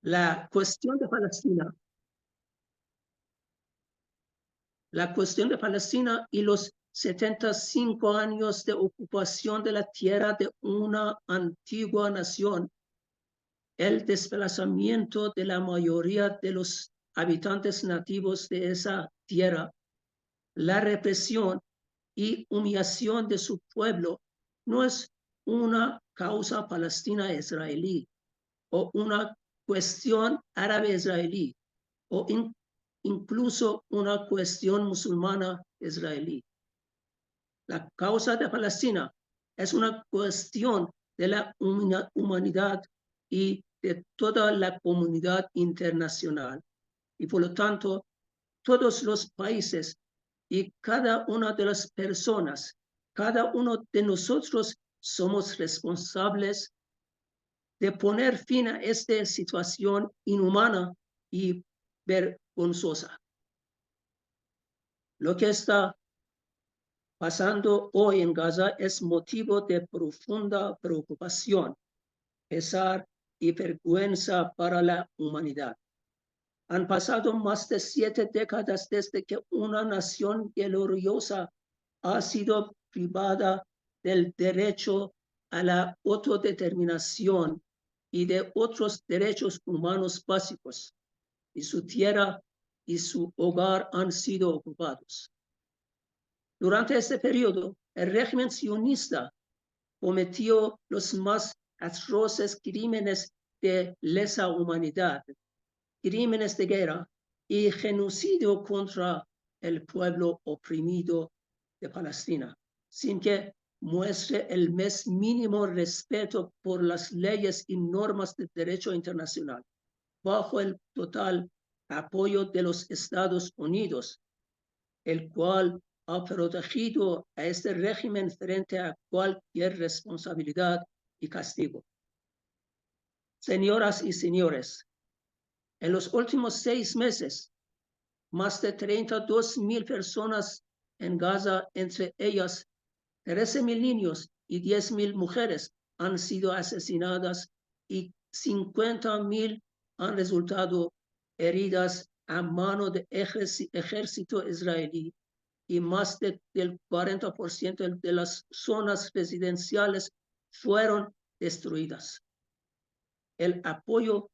La cuestión de Palestina. La cuestión de Palestina y los 75 años de ocupación de la tierra de una antigua nación, el desplazamiento de la mayoría de los habitantes nativos de esa tierra, la represión y humillación de su pueblo no es una causa palestina-israelí o una cuestión árabe-israelí o incluso una cuestión musulmana israelí. La causa de Palestina es una cuestión de la humanidad y de toda la comunidad internacional. Y por lo tanto, todos los países y cada una de las personas, cada uno de nosotros somos responsables de poner fin a esta situación inhumana y vergonzosa. Lo que está pasando hoy en Gaza es motivo de profunda preocupación, pesar y vergüenza para la humanidad. Han pasado más de 7 décadas desde que una nación gloriosa ha sido privada del derecho a la autodeterminación y de otros derechos humanos básicos, y su tierra y su hogar han sido ocupados. Durante este periodo, el régimen sionista cometió los más atroces crímenes de lesa humanidad, crímenes de guerra y genocidio contra el pueblo oprimido de Palestina, sin que muestre el más mínimo respeto por las leyes y normas del derecho internacional, bajo el total apoyo de los Estados Unidos, el cual ha protegido a este régimen frente a cualquier responsabilidad y castigo. Señoras y señores, en los últimos 6 meses, más de 32,000 personas en Gaza, entre ellas 13,000 niños y 10,000 mujeres, han sido asesinadas y 50,000 han resultado heridas a mano del ejército israelí, y más del 40% de las zonas residenciales fueron destruidas. El apoyo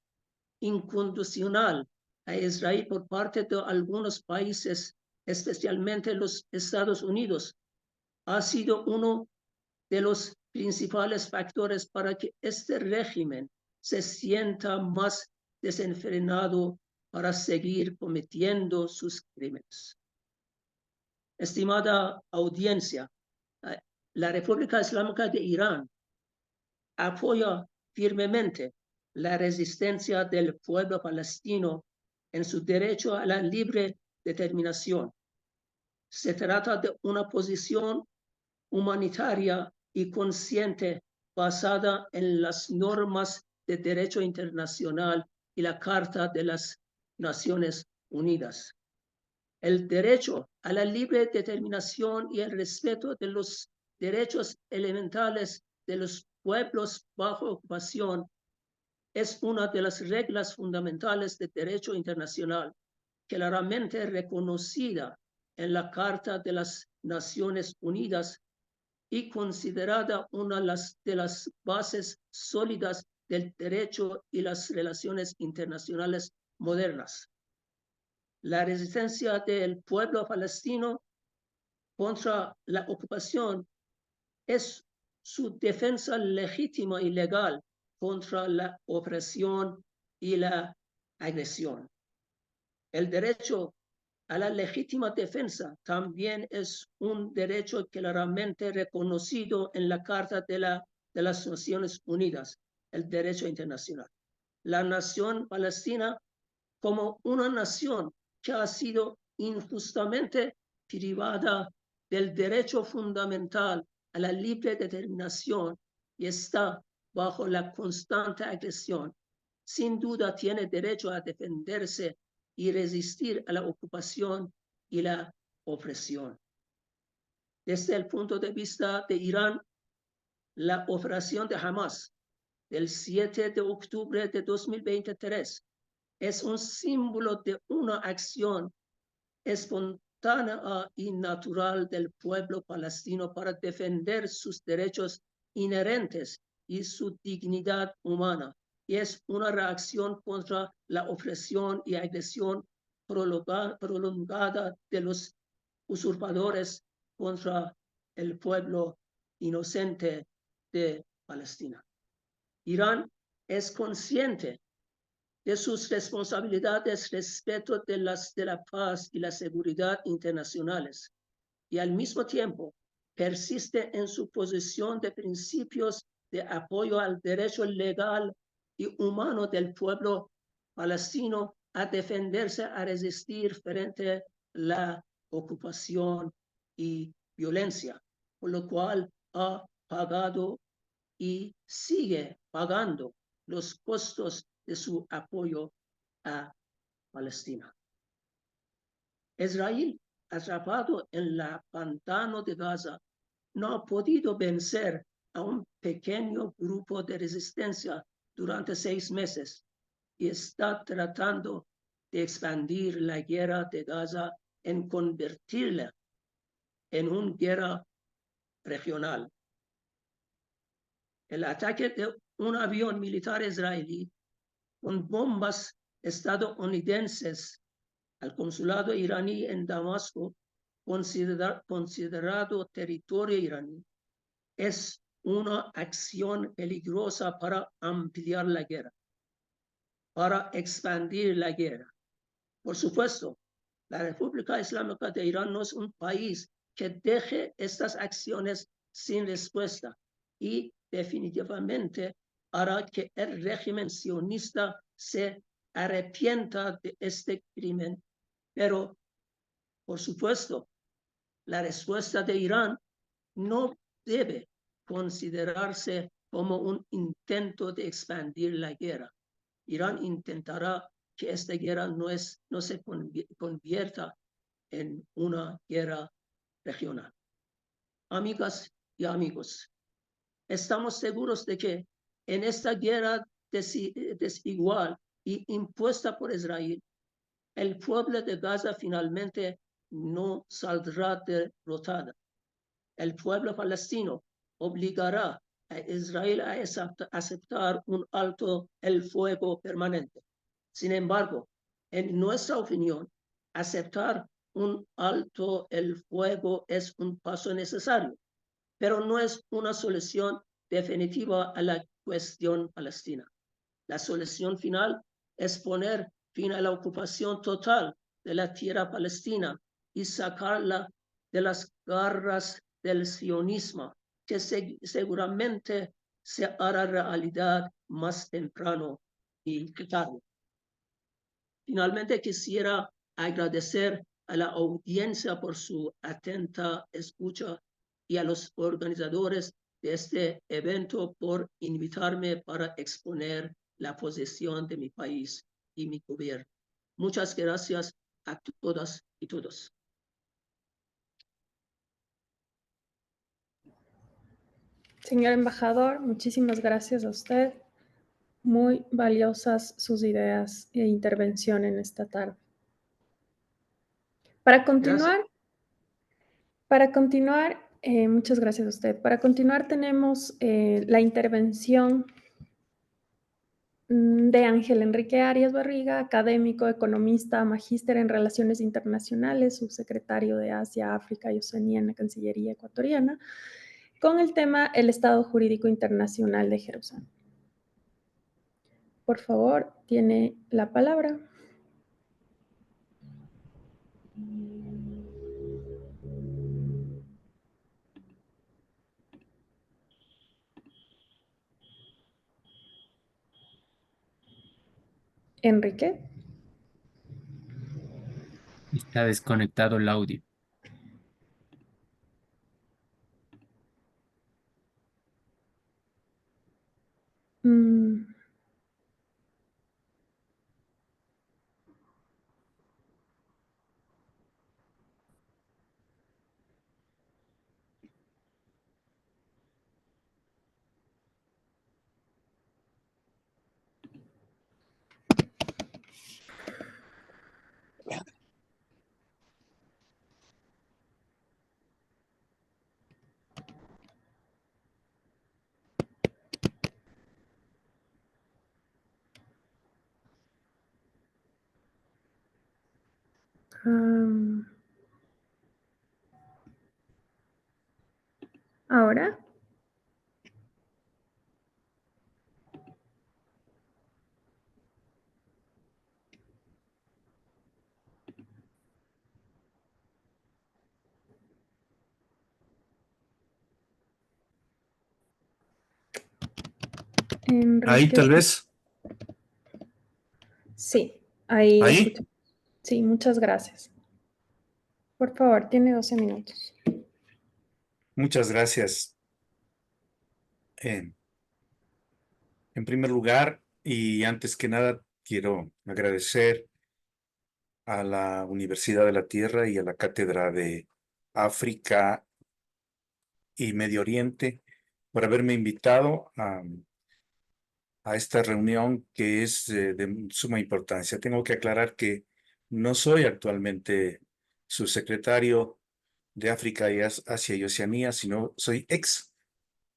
incondicional a Israel por parte de algunos países, especialmente los Estados Unidos, ha sido uno de los principales factores para que este régimen se sienta más desenfrenado para seguir cometiendo sus crímenes. Estimada audiencia, la República Islámica de Irán apoya firmemente la resistencia del pueblo palestino en su derecho a la libre determinación. Se trata de una posición humanitaria y consciente basada en las normas de derecho internacional y la Carta de las Naciones Unidas. El derecho a la libre determinación y el respeto de los derechos elementales de los pueblos bajo ocupación es una de las reglas fundamentales del derecho internacional, claramente reconocida en la Carta de las Naciones Unidas y considerada una de las bases sólidas del derecho y las relaciones internacionales modernas. La resistencia del pueblo palestino contra la ocupación es su defensa legítima y legal contra la opresión y la agresión. El derecho a la legítima defensa también es un derecho claramente reconocido en la Carta de las Naciones Unidas, el derecho internacional. La nación palestina, como una nación que ha sido injustamente privada del derecho fundamental a la libre determinación y está bajo la constante agresión, sin duda tiene derecho a defenderse y resistir a la ocupación y la opresión. Desde el punto de vista de Irán, la operación de Hamas del 7 de octubre de 2023 es un símbolo de una acción espontánea y natural del pueblo palestino para defender sus derechos inherentes y su dignidad humana. Y es una reacción contra la opresión y agresión prolongada de los usurpadores contra el pueblo inocente de Palestina. Irán es consciente de sus responsabilidades respecto de la paz y la seguridad internacionales y al mismo tiempo persiste en su posición de principios de apoyo al derecho legal y humano del pueblo palestino a defenderse, a resistir frente a la ocupación y violencia, por lo cual ha pagado y sigue pagando los costos de su apoyo a Palestina. Israel, atrapado en la pantano de Gaza, no ha podido vencer a un pequeño grupo de resistencia durante 6 meses y está tratando de expandir la guerra de Gaza en convertirla en una guerra regional. El ataque de un avión militar israelí con bombas estadounidenses al consulado iraní en Damasco, considerado territorio iraní, es una acción peligrosa para ampliar la guerra, para expandir la guerra. Por supuesto, la República Islámica de Irán no es un país que deje estas acciones sin respuesta y definitivamente hará que el régimen sionista se arrepienta de este crimen. Pero, por supuesto, la respuesta de Irán no debe considerarse como un intento de expandir la guerra. Irán intentará que esta guerra no se convierta en una guerra regional. Amigas y amigos, estamos seguros de que en esta guerra desigual y impuesta por Israel, el pueblo de Gaza finalmente no saldrá derrotada. El pueblo palestino obligará a Israel a aceptar un alto el fuego permanente. Sin embargo, en nuestra opinión, aceptar un alto el fuego es un paso necesario, pero no es una solución definitiva a la cuestión palestina. La solución final es poner fin a la ocupación total de la tierra palestina y sacarla de las garras del sionismo, que seguramente se hará realidad más temprano y tarde. Finalmente, quisiera agradecer a la audiencia por su atenta escucha y a los organizadores de este evento por invitarme para exponer la posición de mi país y mi gobierno. Muchas gracias a todas y todos. Señor embajador, muchísimas gracias a usted. Muy valiosas sus ideas e intervención en esta tarde. Para continuar, muchas gracias a usted. Para continuar tenemos la intervención de Ángel Enrique Arias Barriga, académico, economista, magíster en Relaciones Internacionales, subsecretario de Asia, África y Oceanía en la Cancillería ecuatoriana, con el tema El Estado Jurídico Internacional de Jerusalén. Por favor, tiene la palabra. Enrique. Está desconectado el audio. Ahora. Ahí Enrique. tal vez. Sí, ahí Ahí. escucho. Sí, muchas gracias. Por favor, tiene 12 minutos. Muchas gracias. En primer lugar, y antes que nada, quiero agradecer a la Universidad de la Tierra y a la Cátedra de África y Medio Oriente por haberme invitado a esta reunión que es de suma importancia. Tengo que aclarar que no soy actualmente subsecretario de África y Asia y Oceanía, sino soy ex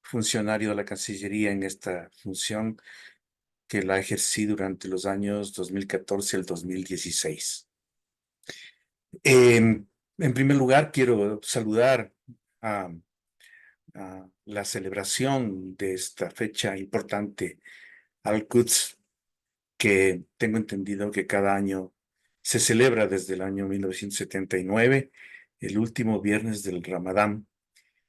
funcionario de la Cancillería en esta función que la ejercí durante los años 2014 al 2016. En primer lugar, quiero saludar a, a la celebración de esta fecha importante, Al-Quds, que tengo entendido que cada año se celebra desde el año 1979, el último viernes del Ramadán,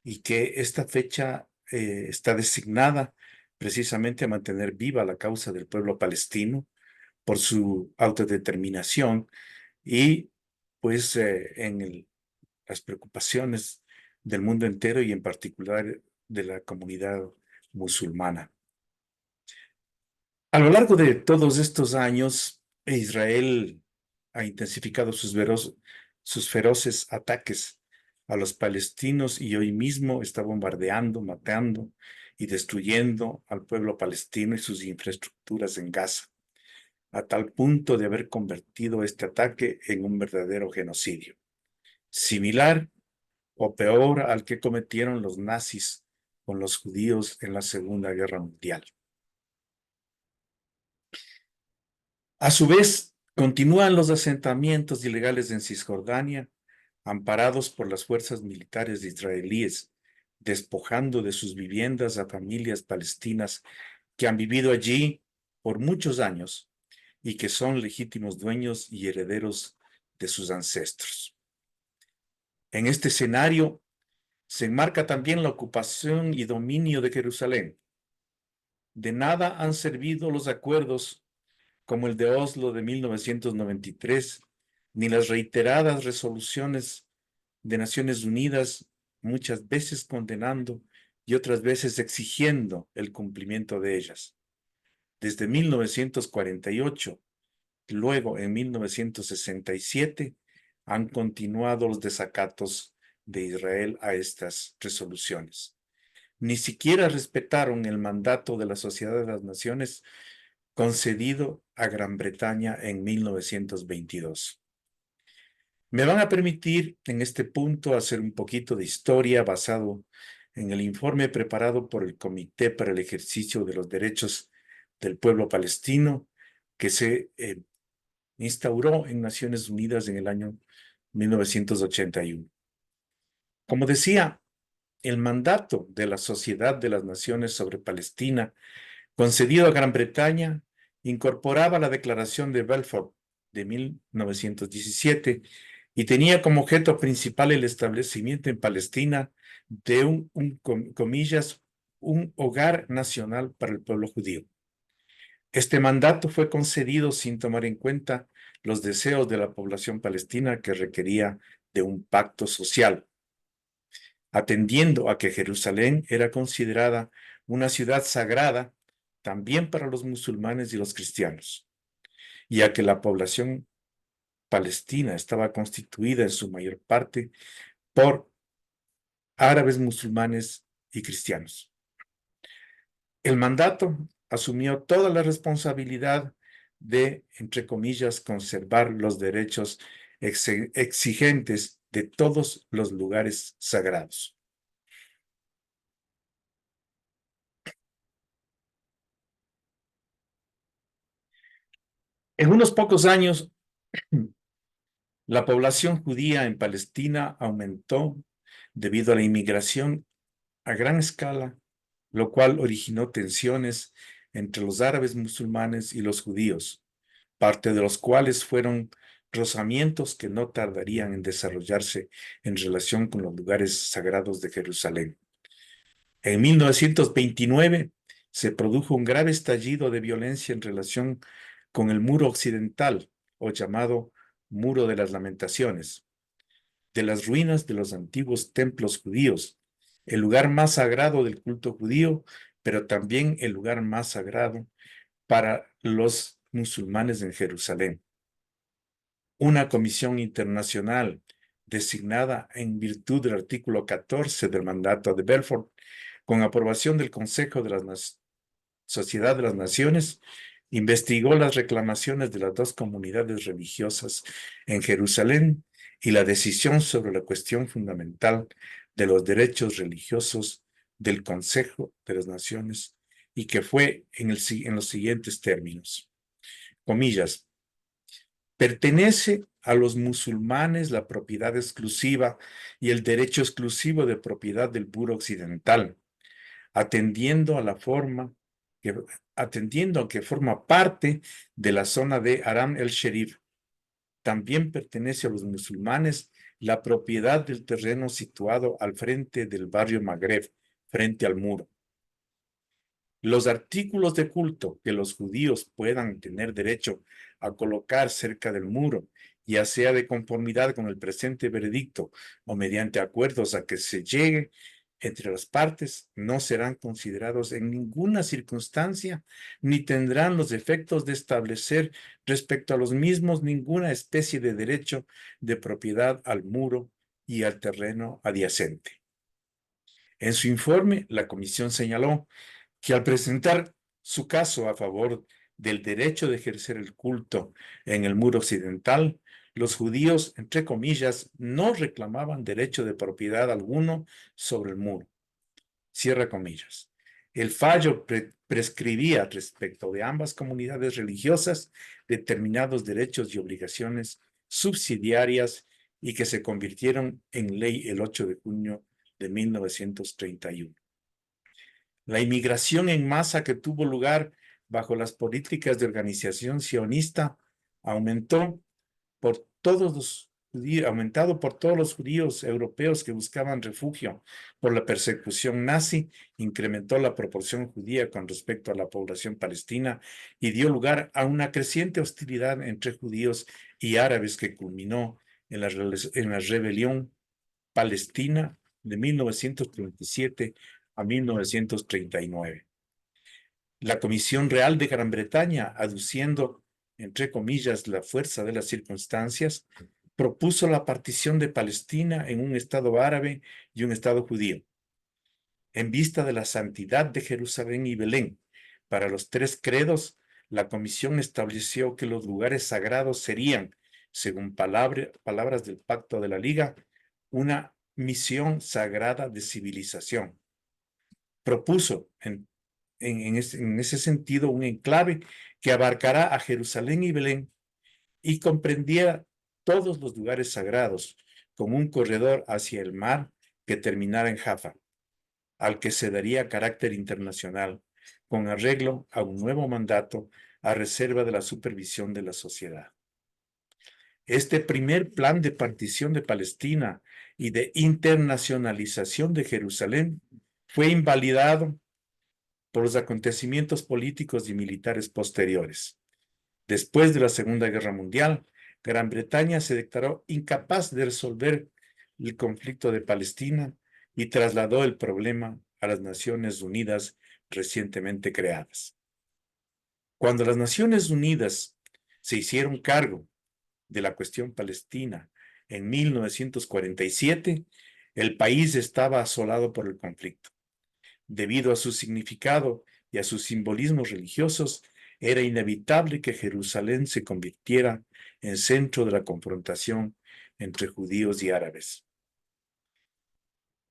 y que esta fecha está designada precisamente a mantener viva la causa del pueblo palestino por su autodeterminación y pues las preocupaciones del mundo entero y en particular de la comunidad musulmana. A lo largo de todos estos años, Israel ha intensificado sus feroces ataques a los palestinos y hoy mismo está bombardeando, matando y destruyendo al pueblo palestino y sus infraestructuras en Gaza, a tal punto de haber convertido este ataque en un verdadero genocidio, similar o peor al que cometieron los nazis con los judíos en la Segunda Guerra Mundial. A su vez, continúan los asentamientos ilegales en Cisjordania, amparados por las fuerzas militares israelíes, despojando de sus viviendas a familias palestinas que han vivido allí por muchos años y que son legítimos dueños y herederos de sus ancestros. En este escenario se enmarca también la ocupación y dominio de Jerusalén. De nada han servido los acuerdos como el de Oslo de 1993, ni las reiteradas resoluciones de Naciones Unidas, muchas veces condenando y otras veces exigiendo el cumplimiento de ellas. Desde 1948, luego en 1967, han continuado los desacatos de Israel a estas resoluciones. Ni siquiera respetaron el mandato de la Sociedad de las Naciones concedido a Gran Bretaña en 1922. Me van a permitir en este punto hacer un poquito de historia basado en el informe preparado por el Comité para el Ejercicio de los Derechos del Pueblo Palestino, que se instauró en Naciones Unidas en el año 1981. Como decía, el mandato de la Sociedad de las Naciones sobre Palestina, concedido a Gran Bretaña, incorporaba la Declaración de Balfour de 1917 y tenía como objeto principal el establecimiento en Palestina de comillas, un hogar nacional para el pueblo judío. Este mandato fue concedido sin tomar en cuenta los deseos de la población palestina que requería de un pacto social, atendiendo a que Jerusalén era considerada una ciudad sagrada también para los musulmanes y los cristianos, y a que la población palestina estaba constituida en su mayor parte por árabes, musulmanes y cristianos. El mandato asumió toda la responsabilidad de, entre comillas, conservar los derechos exigentes de todos los lugares sagrados. En unos pocos años, La población judía en Palestina aumentó debido a la inmigración a gran escala, lo cual originó tensiones entre los árabes musulmanes y los judíos, parte de los cuales fueron rozamientos que no tardarían en desarrollarse en relación con los lugares sagrados de Jerusalén. En 1929 se produjo un grave estallido de violencia en relación con el Muro Occidental, o llamado Muro de las Lamentaciones, de las ruinas de los antiguos templos judíos, el lugar más sagrado del culto judío, pero también el lugar más sagrado para los musulmanes en Jerusalén. Una comisión internacional designada en virtud del artículo 14 del mandato de Balfour, con aprobación del Consejo de la Sociedad de las Naciones, investigó las reclamaciones de las dos comunidades religiosas en Jerusalén y la decisión sobre la cuestión fundamental de los derechos religiosos del Consejo de las Naciones, y que fue en los siguientes términos. Comillas. Pertenece a los musulmanes la propiedad exclusiva y el derecho exclusivo de propiedad del Muro Occidental, atendiendo a que forma parte de la zona de Aram el Sherif. También pertenece a los musulmanes la propiedad del terreno situado al frente del barrio Magreb, frente al muro. Los artículos de culto que los judíos puedan tener derecho a colocar cerca del muro, ya sea de conformidad con el presente veredicto o mediante acuerdos a que se llegue entre las partes, no serán considerados en ninguna circunstancia ni tendrán los efectos de establecer respecto a los mismos ninguna especie de derecho de propiedad al muro y al terreno adyacente. En su informe, la comisión señaló que al presentar su caso a favor del derecho de ejercer el culto en el muro occidental, los judíos, entre comillas, no reclamaban derecho de propiedad alguno sobre el muro. Cierra comillas. El fallo prescribía respecto de ambas comunidades religiosas determinados derechos y obligaciones subsidiarias y que se convirtieron en ley el 8 de junio de 1931. La inmigración en masa que tuvo lugar bajo las políticas de organización sionista aumentado por todos los judíos europeos que buscaban refugio por la persecución nazi, incrementó la proporción judía con respecto a la población palestina y dio lugar a una creciente hostilidad entre judíos y árabes que culminó en la rebelión palestina de 1937 a 1939. La Comisión Real de Gran Bretaña, aduciendo, entre comillas, la fuerza de las circunstancias, propuso la partición de Palestina en un Estado árabe y un Estado judío. En vista de la santidad de Jerusalén y Belén, para los tres credos, la Comisión estableció que los lugares sagrados serían, según palabras del Pacto de la Liga, una misión sagrada de civilización. Propuso en ese sentido un enclave que abarcará a Jerusalén y Belén y comprendiera todos los lugares sagrados, con un corredor hacia el mar que terminara en Jaffa, al que se daría carácter internacional, con arreglo a un nuevo mandato a reserva de la supervisión de la sociedad. Este primer plan de partición de Palestina y de internacionalización de Jerusalén fue invalidado por los acontecimientos políticos y militares posteriores. Después de la Segunda Guerra Mundial, Gran Bretaña se declaró incapaz de resolver el conflicto de Palestina y trasladó el problema a las Naciones Unidas recientemente creadas. Cuando las Naciones Unidas se hicieron cargo de la cuestión palestina en 1947, el país estaba asolado por el conflicto. Debido a su significado y a sus simbolismos religiosos, era inevitable que Jerusalén se convirtiera en centro de la confrontación entre judíos y árabes.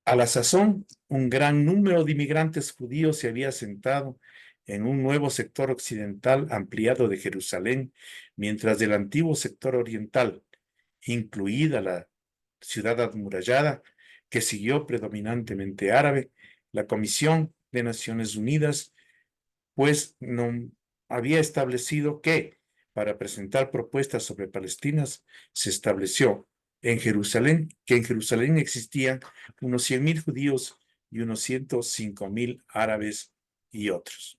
A la sazón, un gran número de inmigrantes judíos se había asentado en un nuevo sector occidental ampliado de Jerusalén, mientras del antiguo sector oriental, incluida la ciudad amurallada, que siguió predominantemente árabe, la Comisión de Naciones Unidas, pues no había establecido que para presentar propuestas sobre Palestina se estableció que en Jerusalén existían unos 100,000 judíos y unos 105,000 árabes y otros.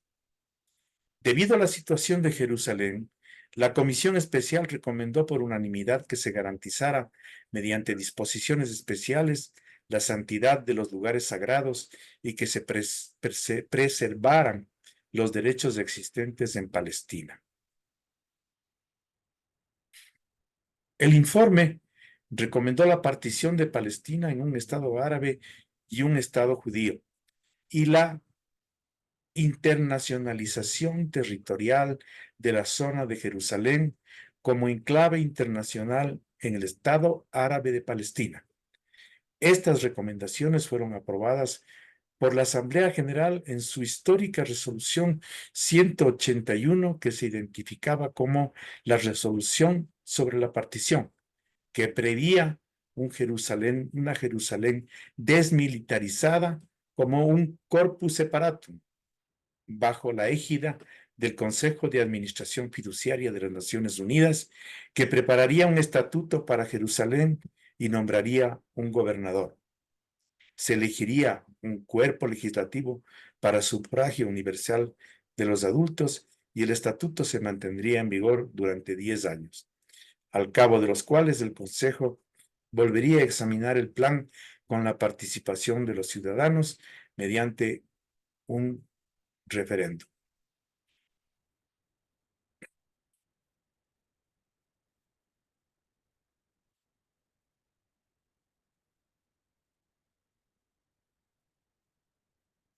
Debido a la situación de Jerusalén, la Comisión Especial recomendó por unanimidad que se garantizara, mediante disposiciones especiales, la santidad de los lugares sagrados y que se preservaran los derechos existentes en Palestina. El informe recomendó la partición de Palestina en un Estado árabe y un Estado judío y la internacionalización territorial de la zona de Jerusalén como enclave internacional en el Estado árabe de Palestina. Estas recomendaciones fueron aprobadas por la Asamblea General en su histórica resolución 181, que se identificaba como la resolución sobre la partición, que preveía una Jerusalén desmilitarizada como un corpus separatum, bajo la égida del Consejo de Administración Fiduciaria de las Naciones Unidas, que prepararía un estatuto para Jerusalén y nombraría un gobernador. Se elegiría un cuerpo legislativo para sufragio universal de los adultos y el estatuto se mantendría en vigor durante 10 años, al cabo de los cuales el Consejo volvería a examinar el plan con la participación de los ciudadanos mediante un referéndum.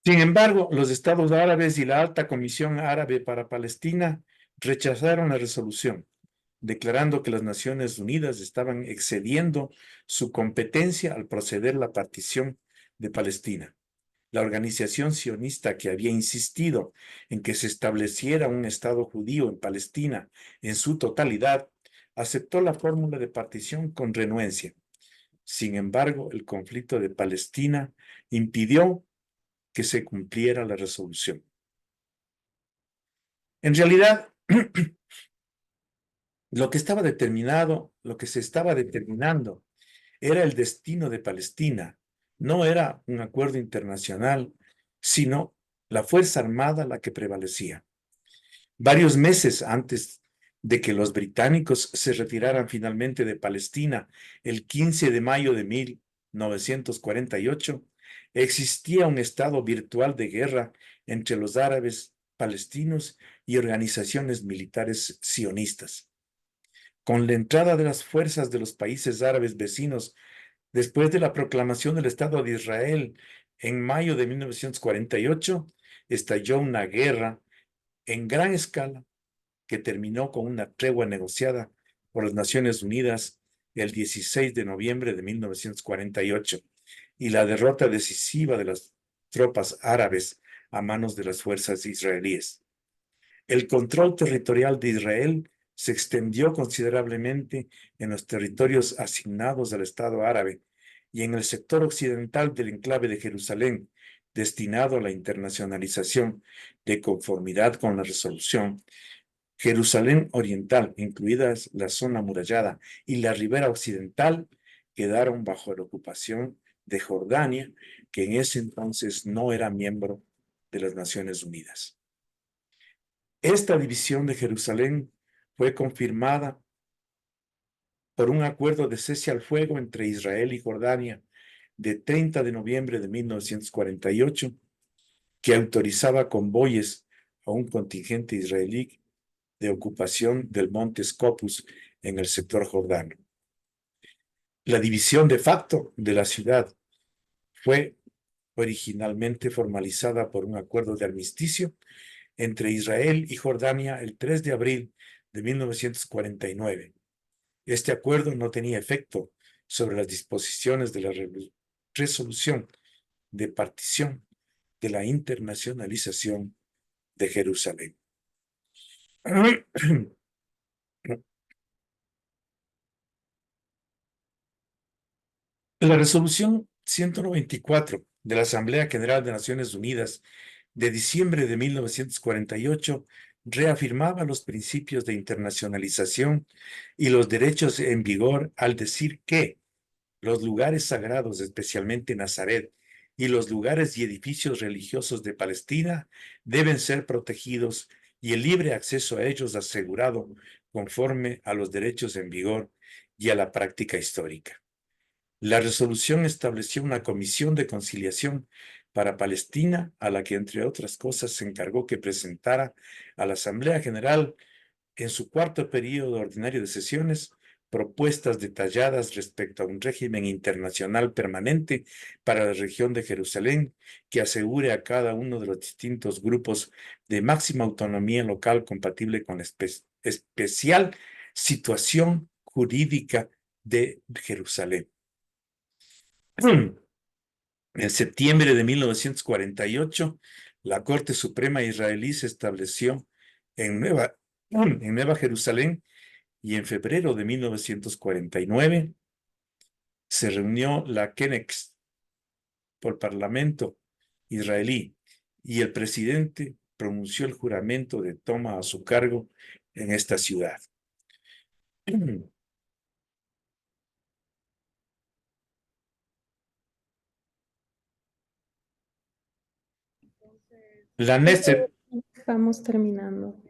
Sin embargo, los estados árabes y la Alta Comisión Árabe para Palestina rechazaron la resolución, declarando que las Naciones Unidas estaban excediendo su competencia al proceder la partición de Palestina. La organización sionista, que había insistido en que se estableciera un Estado judío en Palestina en su totalidad, aceptó la fórmula de partición con renuencia. Sin embargo, el conflicto de Palestina impidió que se cumpliera la resolución. En realidad, lo que se estaba determinando era el destino de Palestina. No era un acuerdo internacional, sino la Fuerza Armada la que prevalecía. Varios meses antes de que los británicos se retiraran finalmente de Palestina, el 15 de mayo de 1948, existía un estado virtual de guerra entre los árabes palestinos y organizaciones militares sionistas. Con la entrada de las fuerzas de los países árabes vecinos después de la proclamación del Estado de Israel en mayo de 1948, estalló una guerra en gran escala que terminó con una tregua negociada por las Naciones Unidas el 16 de noviembre de 1948 y la derrota decisiva de las tropas árabes a manos de las fuerzas israelíes. El control territorial de Israel se extendió considerablemente en los territorios asignados al Estado árabe y en el sector occidental del enclave de Jerusalén, destinado a la internacionalización de conformidad con la resolución. Jerusalén Oriental, incluidas la zona amurallada y la ribera occidental, quedaron bajo la ocupación de Jordania, que en ese entonces no era miembro de las Naciones Unidas. Esta división de Jerusalén fue confirmada por un acuerdo de cese al fuego entre Israel y Jordania de 30 de noviembre de 1948, que autorizaba convoyes a un contingente israelí de ocupación del monte Scopus en el sector jordano. La división de facto de la ciudad fue originalmente formalizada por un acuerdo de armisticio entre Israel y Jordania el 3 de abril de 1949. Este acuerdo no tenía efecto sobre las disposiciones de la resolución de partición de la internacionalización de Jerusalén. La resolución 194 de la Asamblea General de Naciones Unidas de diciembre de 1948 reafirmaba los principios de internacionalización y los derechos en vigor al decir que los lugares sagrados, especialmente Nazaret, y los lugares y edificios religiosos de Palestina deben ser protegidos y el libre acceso a ellos asegurado conforme a los derechos en vigor y a la práctica histórica. La resolución estableció una comisión de conciliación para Palestina, a la que, entre otras cosas, se encargó que presentara a la Asamblea General en su cuarto periodo ordinario de sesiones propuestas detalladas respecto a un régimen internacional permanente para la región de Jerusalén que asegure a cada uno de los distintos grupos de máxima autonomía local compatible con la especial situación jurídica de Jerusalén. En septiembre de 1948, la Corte Suprema israelí se estableció en Nueva Jerusalén y en febrero de 1949 se reunió la Knesset por Parlamento israelí y el presidente pronunció el juramento de toma a su cargo en esta ciudad. La Knesset, Estamos terminando.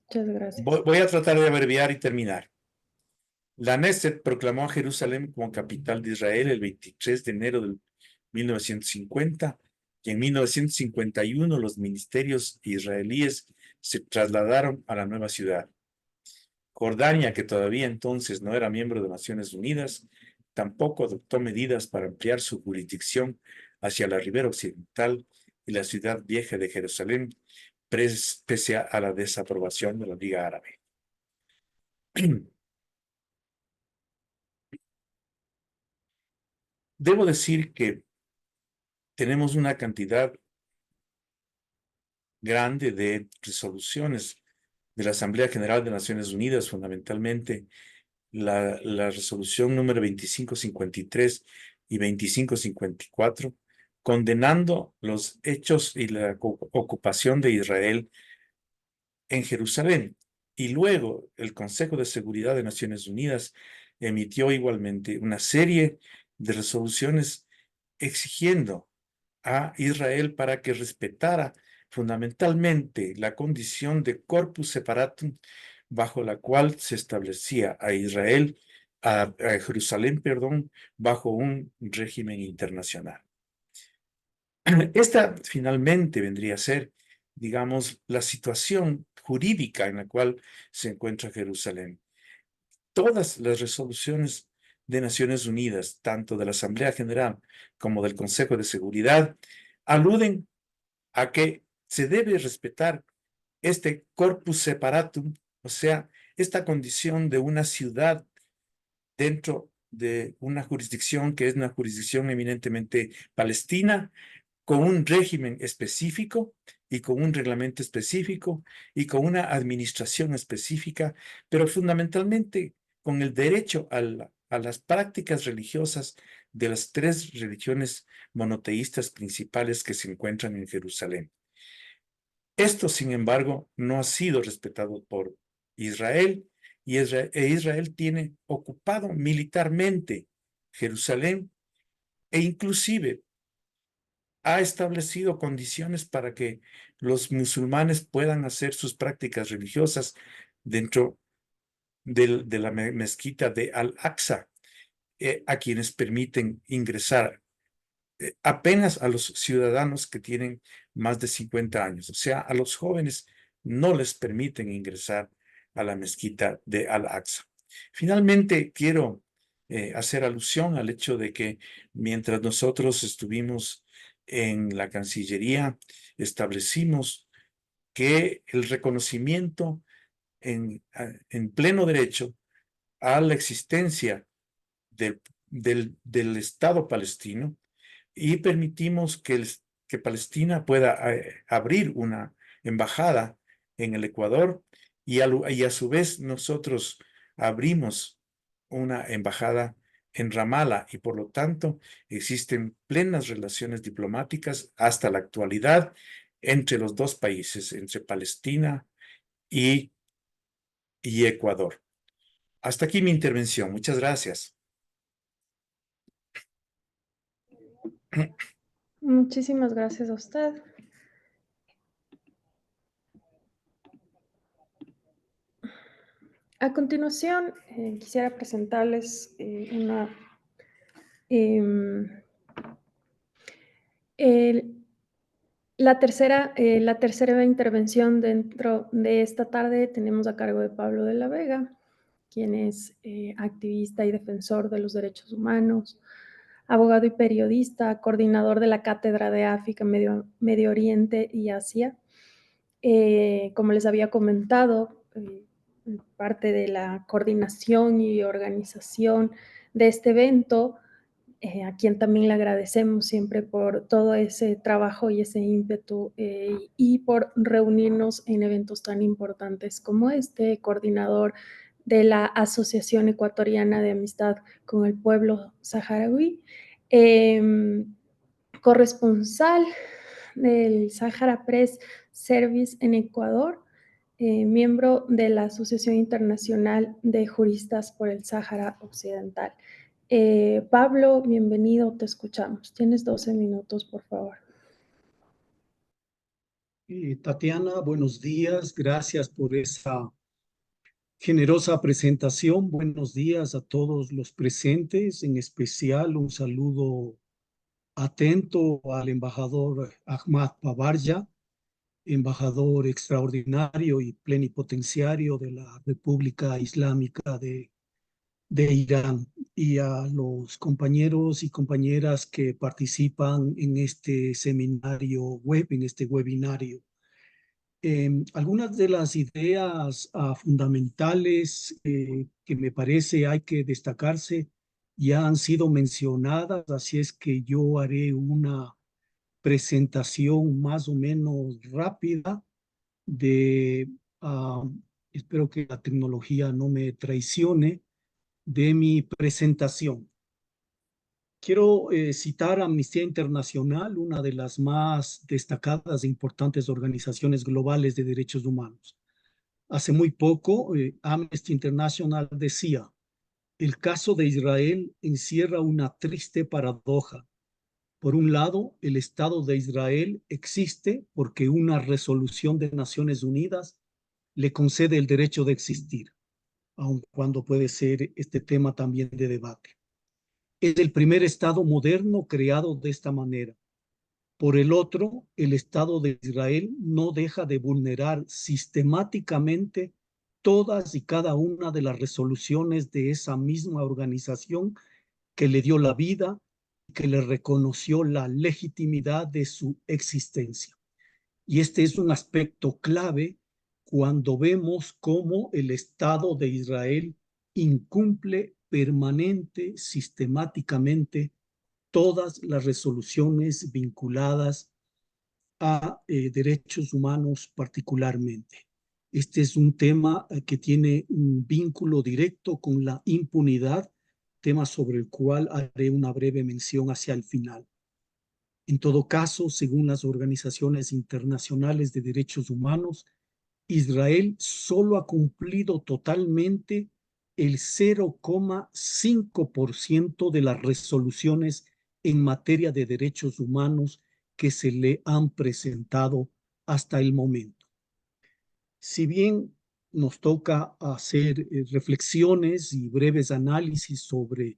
Muchas gracias. voy a tratar de abreviar y terminar. La Knesset proclamó a Jerusalén como capital de Israel el 23 de enero de 1950 y en 1951 los ministerios israelíes se trasladaron a la nueva ciudad. Jordania, que todavía entonces no era miembro de Naciones Unidas, tampoco adoptó medidas para ampliar su jurisdicción hacia la ribera occidental y la ciudad vieja de Jerusalén, pese a la desaprobación de la Liga Árabe. Debo decir que tenemos una cantidad grande de resoluciones de la Asamblea General de Naciones Unidas, fundamentalmente la resolución número 2553 y 2554, condenando los hechos y la ocupación de Israel en Jerusalén. Y luego el Consejo de Seguridad de Naciones Unidas emitió igualmente una serie de resoluciones exigiendo a Israel para que respetara fundamentalmente la condición de corpus separatum bajo la cual se establecía a Israel, a Jerusalén, perdón, bajo un régimen internacional. Esta finalmente vendría a ser, digamos, la situación jurídica en la cual se encuentra Jerusalén. Todas las resoluciones de Naciones Unidas, tanto de la Asamblea General como del Consejo de Seguridad, aluden a que se debe respetar este corpus separatum, o sea, esta condición de una ciudad dentro de una jurisdicción que es una jurisdicción eminentemente palestina, con un régimen específico y con un reglamento específico y con una administración específica, pero fundamentalmente con el derecho a las prácticas religiosas de las tres religiones monoteístas principales que se encuentran en Jerusalén. Esto, sin embargo, no ha sido respetado por Israel y Israel tiene ocupado militarmente Jerusalén e inclusive ha establecido condiciones para que los musulmanes puedan hacer sus prácticas religiosas dentro de la mezquita de Al-Aqsa, a quienes permiten ingresar apenas a los ciudadanos que tienen más de 50 años. O sea, a los jóvenes no les permiten ingresar a la mezquita de Al-Aqsa. Finalmente, quiero hacer alusión al hecho de que mientras nosotros estuvimos en la Cancillería, establecimos que el reconocimiento en pleno derecho a la existencia del Estado palestino y permitimos que Palestina pueda abrir una embajada en el Ecuador y a su vez nosotros abrimos una embajada en Ramala y por lo tanto existen plenas relaciones diplomáticas hasta la actualidad entre los dos países, entre Palestina y Ecuador. Hasta aquí mi intervención. Muchas gracias. Muchísimas gracias a usted. A continuación, quisiera presentarles la tercera intervención dentro de esta tarde tenemos a cargo de Pablo de la Vega, quien es activista y defensor de los derechos humanos, abogado y periodista, coordinador de la Cátedra de África, Medio Oriente y Asia. Como les había comentado, parte de la coordinación y organización de este evento, a quien también le agradecemos siempre por todo ese trabajo y ese ímpetu y por reunirnos en eventos tan importantes como este, coordinador de la Asociación Ecuatoriana de Amistad con el Pueblo Saharaui, corresponsal del Sahara Press Service en Ecuador, miembro de la Asociación Internacional de Juristas por el Sáhara Occidental. Pablo, bienvenido, te escuchamos. Tienes 12 minutos, por favor. Tatiana, buenos días. Gracias por esa generosa presentación. Buenos días a todos los presentes, en especial un saludo atento al embajador Ahmad Babarja, embajador extraordinario y plenipotenciario de la República Islámica de Irán, y a los compañeros y compañeras que participan en este seminario web, en este webinario. Algunas de las ideas fundamentales que me parece hay que destacarse ya han sido mencionadas, así es que yo haré una presentación más o menos rápida de, espero que la tecnología no me traicione, de mi presentación. Quiero citar a Amnistía Internacional, una de las más destacadas e importantes organizaciones globales de derechos humanos. Hace muy poco, Amnesty International decía, el caso de Israel encierra una triste paradoja. Por un lado, el Estado de Israel existe porque una resolución de Naciones Unidas le concede el derecho de existir, aun cuando puede ser este tema también de debate. Es el primer Estado moderno creado de esta manera. Por el otro, el Estado de Israel no deja de vulnerar sistemáticamente todas y cada una de las resoluciones de esa misma organización que le dio la vida, que le reconoció la legitimidad de su existencia. Y este es un aspecto clave cuando vemos cómo el Estado de Israel incumple sistemáticamente todas las resoluciones vinculadas a derechos humanos particularmente. Este es un tema que tiene un vínculo directo con la impunidad, tema sobre el cual haré una breve mención hacia el final. En todo caso, según las organizaciones internacionales de derechos humanos, Israel solo ha cumplido totalmente el 0,5% de las resoluciones en materia de derechos humanos que se le han presentado hasta el momento. Si bien nos toca hacer reflexiones y breves análisis sobre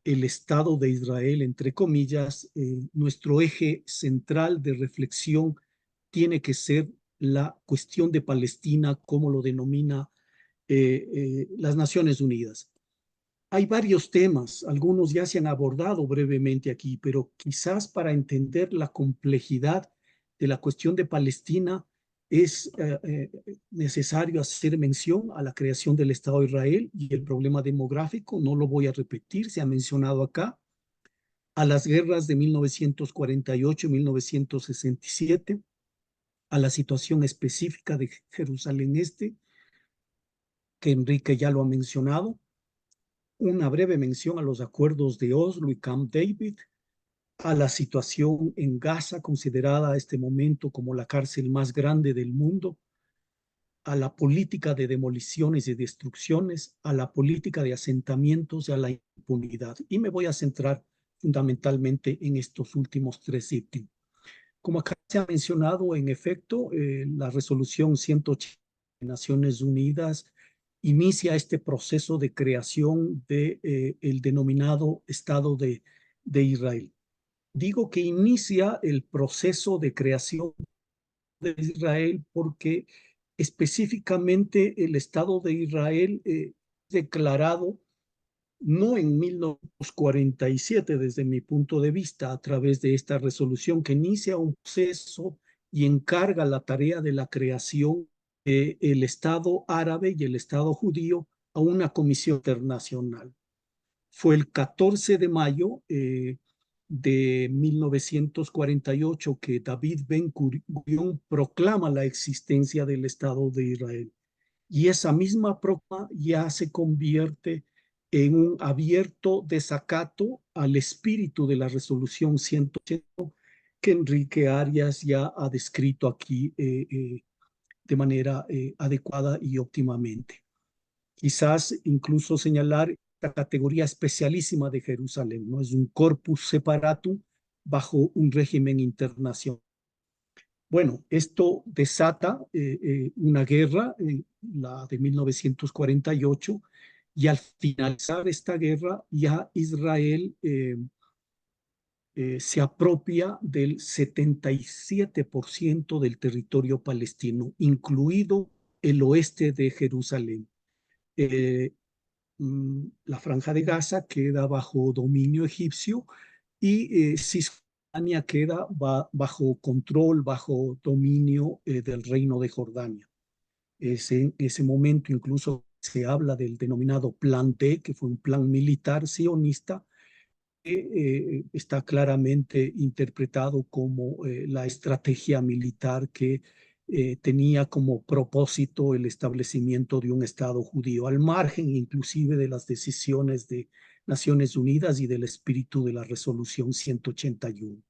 el Estado de Israel, entre comillas, nuestro eje central de reflexión tiene que ser la cuestión de Palestina, como lo denomina las Naciones Unidas. Hay varios temas, algunos ya se han abordado brevemente aquí, pero quizás para entender la complejidad de la cuestión de Palestina es necesario hacer mención a la creación del Estado de Israel y el problema demográfico, no lo voy a repetir, se ha mencionado acá, a las guerras de 1948 y 1967, a la situación específica de Jerusalén Este, que Enrique ya lo ha mencionado, una breve mención a los acuerdos de Oslo y Camp David, a la situación en Gaza, considerada a este momento como la cárcel más grande del mundo, a la política de demoliciones y destrucciones, a la política de asentamientos y a la impunidad. Y me voy a centrar fundamentalmente en estos últimos tres ítems. Como acá se ha mencionado, en efecto, la resolución 180 de Naciones Unidas inicia este proceso de creación de el denominado Estado de Israel. Digo que inicia el proceso de creación de Israel porque específicamente el Estado de Israel declarado no en 1947 desde mi punto de vista a través de esta resolución que inicia un proceso y encarga la tarea de la creación del Estado árabe y el Estado judío a una comisión internacional. Fue el 14 de mayo de 1948 que David Ben-Gurión proclama la existencia del Estado de Israel. Y esa misma proclama ya se convierte en un abierto desacato al espíritu de la resolución 180 que Enrique Arias ya ha descrito aquí de manera adecuada y óptimamente. Quizás incluso señalar la categoría especialísima de Jerusalén, ¿no? Es un corpus separatum bajo un régimen internacional. Bueno, esto desata una guerra, la de 1948, y al finalizar esta guerra ya Israel se apropia del 77% del territorio palestino, incluido el oeste de Jerusalén. La Franja de Gaza queda bajo dominio egipcio y Cisjordania queda bajo control, bajo dominio del Reino de Jordania. En ese momento incluso se habla del denominado Plan D, que fue un plan militar sionista, que está claramente interpretado como la estrategia militar que tenía como propósito el establecimiento de un Estado judío, al margen inclusive de las decisiones de Naciones Unidas y del espíritu de la resolución 181.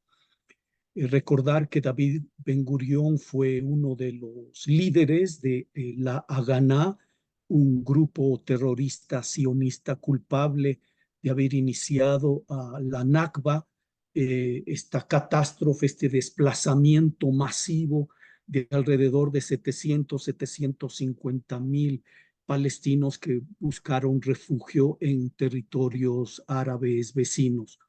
Recordar que David Ben-Gurión fue uno de los líderes de la Haganá, un grupo terrorista sionista culpable de haber iniciado la Nakba, esta catástrofe, este desplazamiento masivo de alrededor de 750,000 palestinos que buscaron refugio en territorios árabes vecinos.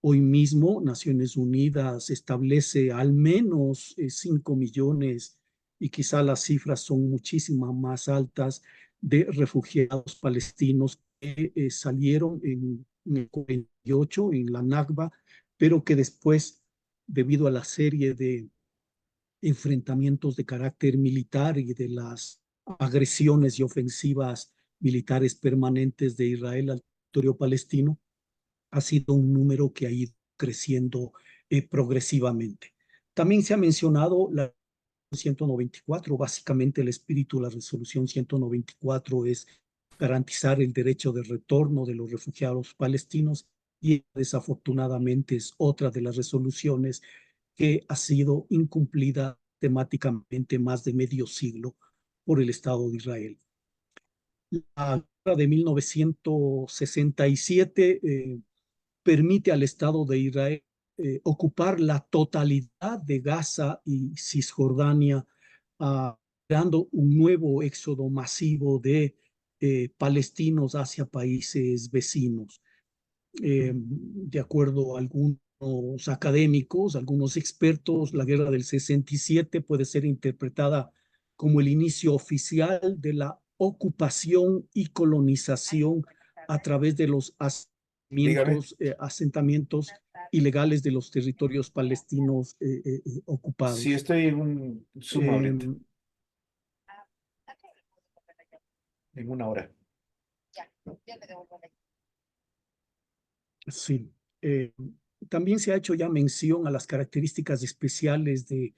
Hoy mismo Naciones Unidas establece al menos 5 millones y quizá las cifras son muchísimas más altas de refugiados palestinos que salieron en el 48 en la Nakba, pero que después, debido a la serie de enfrentamientos de carácter militar y de las agresiones y ofensivas militares permanentes de Israel al territorio palestino, ha sido un número que ha ido creciendo progresivamente. También se ha mencionado la 194, básicamente el espíritu de la resolución 194 es garantizar el derecho de retorno de los refugiados palestinos y desafortunadamente es otra de las resoluciones que ha sido incumplida temáticamente más de medio siglo por el Estado de Israel. La guerra de 1967 permite al Estado de Israel ocupar la totalidad de Gaza y Cisjordania, creando un nuevo éxodo masivo de palestinos hacia países vecinos. De acuerdo a algunos académicos, algunos expertos, la guerra del 67 puede ser interpretada como el inicio oficial de la ocupación y colonización a través de los asentamientos ilegales de los territorios palestinos ocupados. Sí, estoy en un Zoom ahorita, en una hora. Sí. También se ha hecho ya mención a las características especiales de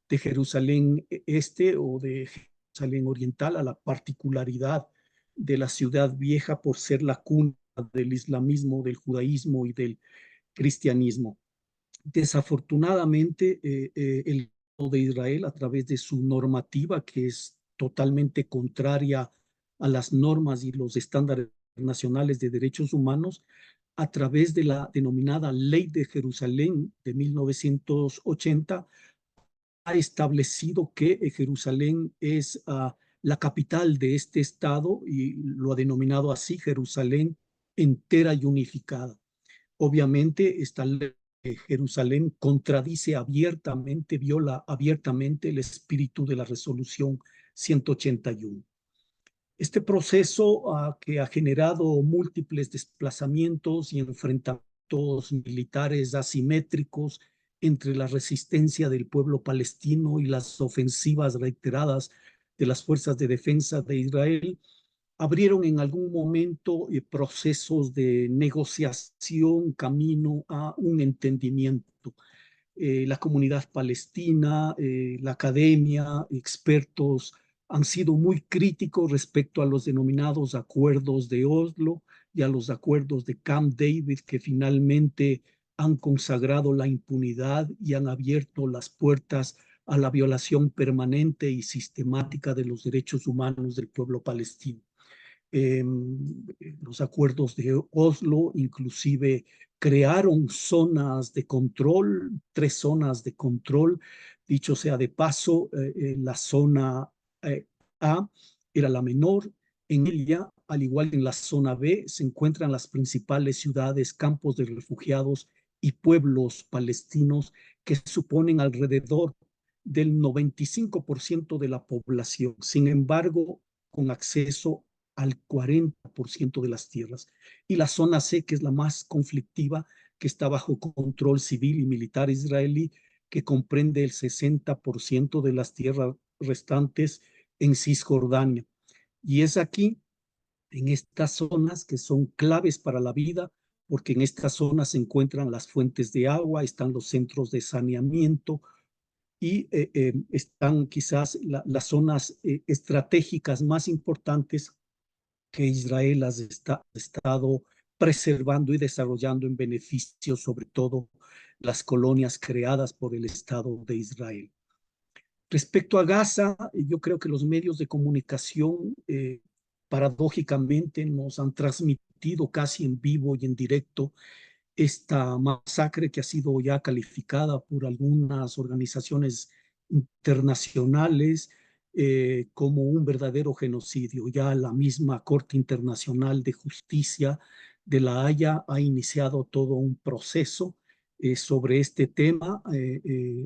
Jerusalén Este o de Jerusalén Oriental, a la particularidad de la ciudad vieja por ser la cuna del islamismo, del judaísmo y del cristianismo. Desafortunadamente, el Estado de Israel, a través de su normativa, que es totalmente contraria a las normas y los estándares nacionales de derechos humanos, a través de la denominada Ley de Jerusalén de 1980, ha establecido que Jerusalén es la capital de este estado y lo ha denominado así, Jerusalén entera y unificada. Obviamente, esta ley de Jerusalén contradice abiertamente, viola abiertamente el espíritu de la resolución 181. Este proceso que ha generado múltiples desplazamientos y enfrentamientos militares asimétricos entre la resistencia del pueblo palestino y las ofensivas reiteradas de las fuerzas de defensa de Israel, abrieron en algún momento procesos de negociación camino a un entendimiento. La comunidad palestina, la academia, expertos han sido muy críticos respecto a los denominados acuerdos de Oslo y a los acuerdos de Camp David, que finalmente han consagrado la impunidad y han abierto las puertas a la violación permanente y sistemática de los derechos humanos del pueblo palestino. Los acuerdos de Oslo inclusive crearon zonas de control, 3 zonas de control. Dicho sea de paso, la zona A era la menor. En ella, al igual que en la zona B, se encuentran las principales ciudades, campos de refugiados y pueblos palestinos que suponen alrededor del 95% de la población. Sin embargo, con acceso al 40% de las tierras. Y la zona C, que es la más conflictiva, que está bajo control civil y militar israelí, que comprende el 60% de las tierras restantes en Cisjordania. Y es aquí, en estas zonas, que son claves para la vida, porque en estas zonas se encuentran las fuentes de agua, están los centros de saneamiento, y están quizás las zonas estratégicas más importantes que Israel ha estado preservando y desarrollando en beneficio, sobre todo, las colonias creadas por el Estado de Israel. Respecto a Gaza, yo creo que los medios de comunicación paradójicamente nos han transmitido casi en vivo y en directo esta masacre que ha sido ya calificada por algunas organizaciones internacionales como un verdadero genocidio. Ya la misma Corte Internacional de Justicia de La Haya ha iniciado todo un proceso sobre este tema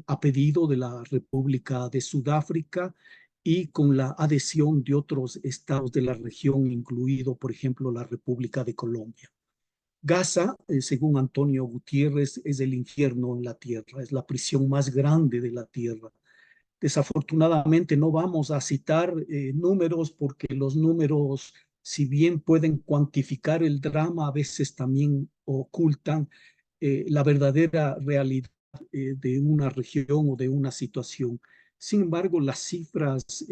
a pedido de la República de Sudáfrica y con la adhesión de otros estados de la región, incluido, por ejemplo, la República de Colombia. Gaza, según Antonio Gutiérrez, es el infierno en la tierra, es la prisión más grande de la tierra. Desafortunadamente no vamos a citar números porque los números, si bien pueden cuantificar el drama, a veces también ocultan la verdadera realidad de una región o de una situación. Sin embargo, las cifras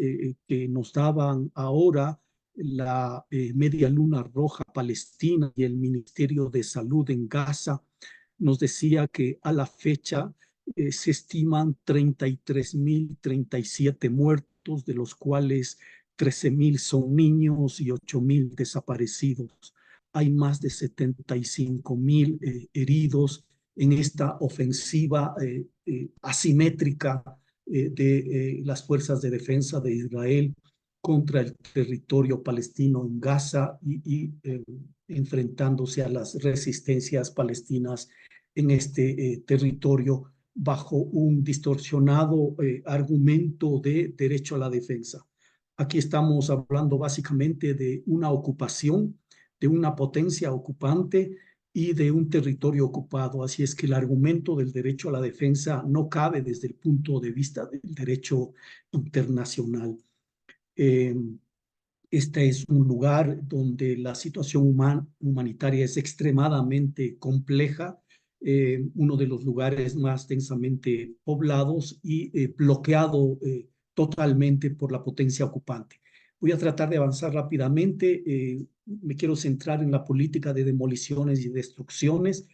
que nos daban ahora la Media Luna Roja Palestina y el Ministerio de Salud en Gaza nos decía que a la fecha se estiman 33.037 muertos, de los cuales 13.000 son niños y 8.000 desaparecidos. Hay más de 75.000 heridos en esta ofensiva asimétrica de las fuerzas de defensa de Israel contra el territorio palestino en Gaza y enfrentándose a las resistencias palestinas en este territorio bajo un distorsionado argumento de derecho a la defensa. Aquí estamos hablando básicamente de una ocupación, de una potencia ocupante y de un territorio ocupado. Así es que el argumento del derecho a la defensa no cabe desde el punto de vista del derecho internacional. Este es un lugar donde la situación humanitaria es extremadamente compleja, uno de los lugares más densamente poblados y bloqueado totalmente por la potencia ocupante. Voy a tratar de avanzar rápidamente. Me quiero centrar en la política de demoliciones y destrucciones.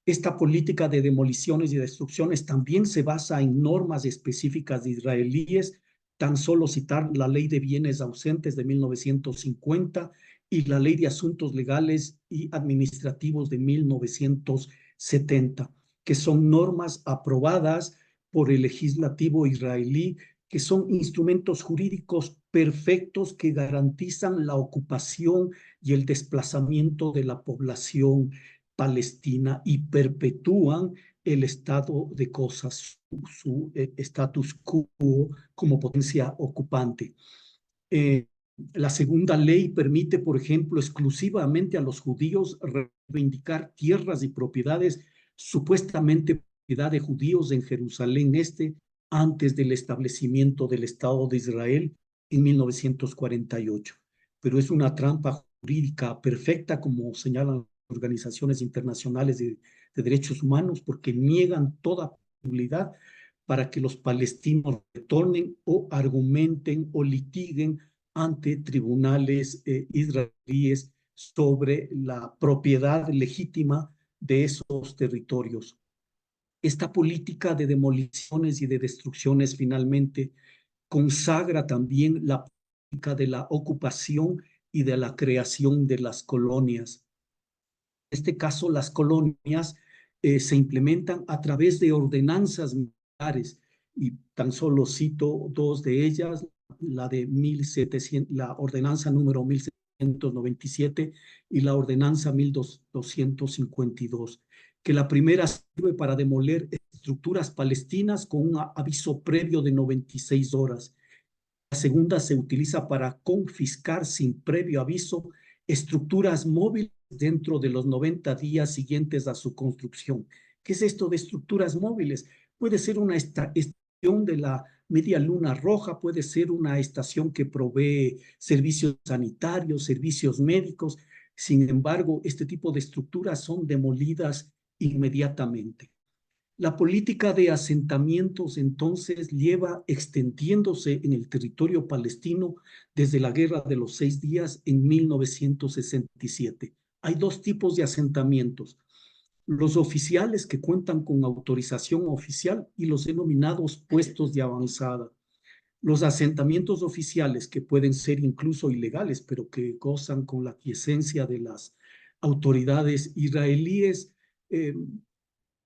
Esta política de demoliciones y destrucciones también se basa en normas específicas de israelíes, tan solo citar la Ley de Bienes Ausentes de 1950 y la Ley de Asuntos Legales y Administrativos de 1970, que son normas aprobadas por el legislativo israelí, que son instrumentos jurídicos perfectos que garantizan la ocupación y el desplazamiento de la población palestina y perpetúan el estado de cosas, su status quo como potencia ocupante. La segunda ley permite, por ejemplo, exclusivamente a los judíos reivindicar tierras y propiedades supuestamente propiedad de judíos en Jerusalén Este antes del establecimiento del Estado de Israel en 1948. Pero es una trampa jurídica perfecta, como señalan organizaciones internacionales de derechos humanos, porque niegan toda posibilidad para que los palestinos retornen o argumenten o litiguen ante tribunales israelíes sobre la propiedad legítima de esos territorios. Esta política de demoliciones y de destrucciones finalmente consagra también la política de la ocupación y de la creación de las colonias. En este caso, las colonias se implementan a través de ordenanzas militares, y tan solo cito dos de ellas, la de 1700, la ordenanza número 1797 y la ordenanza 1252, que la primera sirve para demoler estructuras palestinas con un aviso previo de 96 horas. La segunda se utiliza para confiscar sin previo aviso estructuras móviles dentro de los 90 días siguientes a su construcción. ¿Qué es esto de estructuras móviles? Puede ser una estación de la Media Luna Roja, puede ser una estación que provee servicios sanitarios, servicios médicos. Sin embargo, este tipo de estructuras son demolidas inmediatamente. La política de asentamientos entonces lleva extendiéndose en el territorio palestino desde la Guerra de los 6 Días en 1967. Hay dos tipos de asentamientos: los oficiales, que cuentan con autorización oficial, y los denominados puestos de avanzada. Los asentamientos oficiales, que pueden ser incluso ilegales, pero que gozan con la quiesencia de las autoridades israelíes,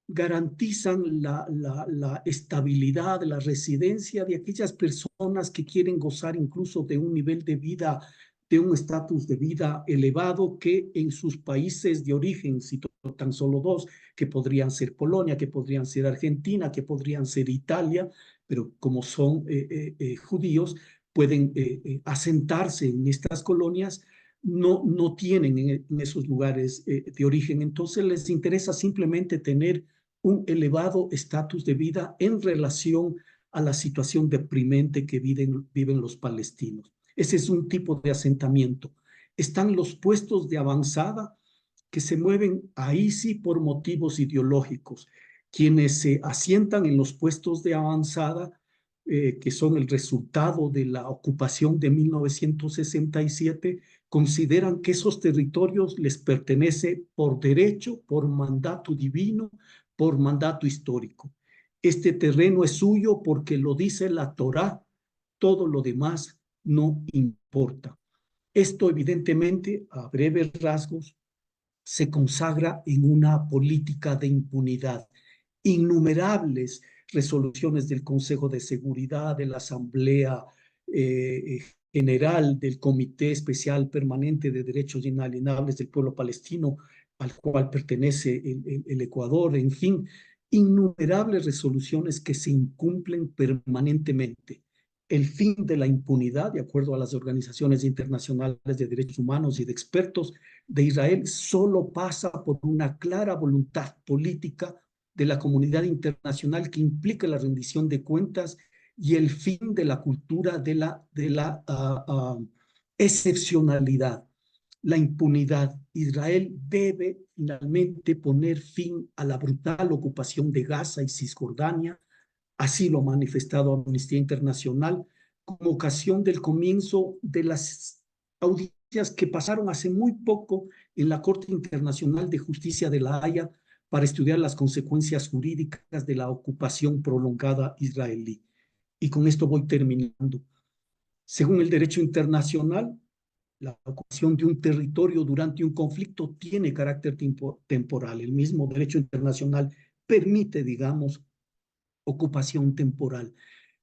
garantizan la estabilidad, la residencia de aquellas personas que quieren gozar incluso de un nivel de vida, de un estatus de vida elevado, que en sus países de origen, cito tan solo dos, que podrían ser Polonia, que podrían ser Argentina, que podrían ser Italia, pero como son judíos, pueden asentarse en estas colonias. No tienen en esos lugares de origen, entonces les interesa simplemente tener un elevado estatus de vida en relación a la situación deprimente que viven los palestinos. Ese es un tipo de asentamiento. Están los puestos de avanzada, que se mueven ahí sí por motivos ideológicos. Quienes se asientan en los puestos de avanzada, que son el resultado de la ocupación de 1967, consideran que esos territorios les pertenece por derecho, por mandato divino, por mandato histórico. Este terreno es suyo porque lo dice la Torá, todo lo demás no importa. Esto evidentemente, a breves rasgos, se consagra en una política de impunidad. Innumerables resoluciones del Consejo de Seguridad, de la Asamblea General, del Comité Especial Permanente de Derechos Inalienables del Pueblo Palestino, al cual pertenece el Ecuador, en fin, innumerables resoluciones que se incumplen permanentemente. El fin de la impunidad, de acuerdo a las organizaciones internacionales de derechos humanos y de expertos de Israel, solo pasa por una clara voluntad política de la comunidad internacional que implica la rendición de cuentas y el fin de la cultura de la excepcionalidad, la impunidad. Israel debe finalmente poner fin a la brutal ocupación de Gaza y Cisjordania. Así lo ha manifestado Amnistía Internacional, con ocasión del comienzo de las audiencias que pasaron hace muy poco en la Corte Internacional de Justicia de La Haya para estudiar las consecuencias jurídicas de la ocupación prolongada israelí. Y con esto voy terminando. Según el derecho internacional, la ocupación de un territorio durante un conflicto tiene carácter temporal. El mismo derecho internacional permite, digamos, ocupación temporal.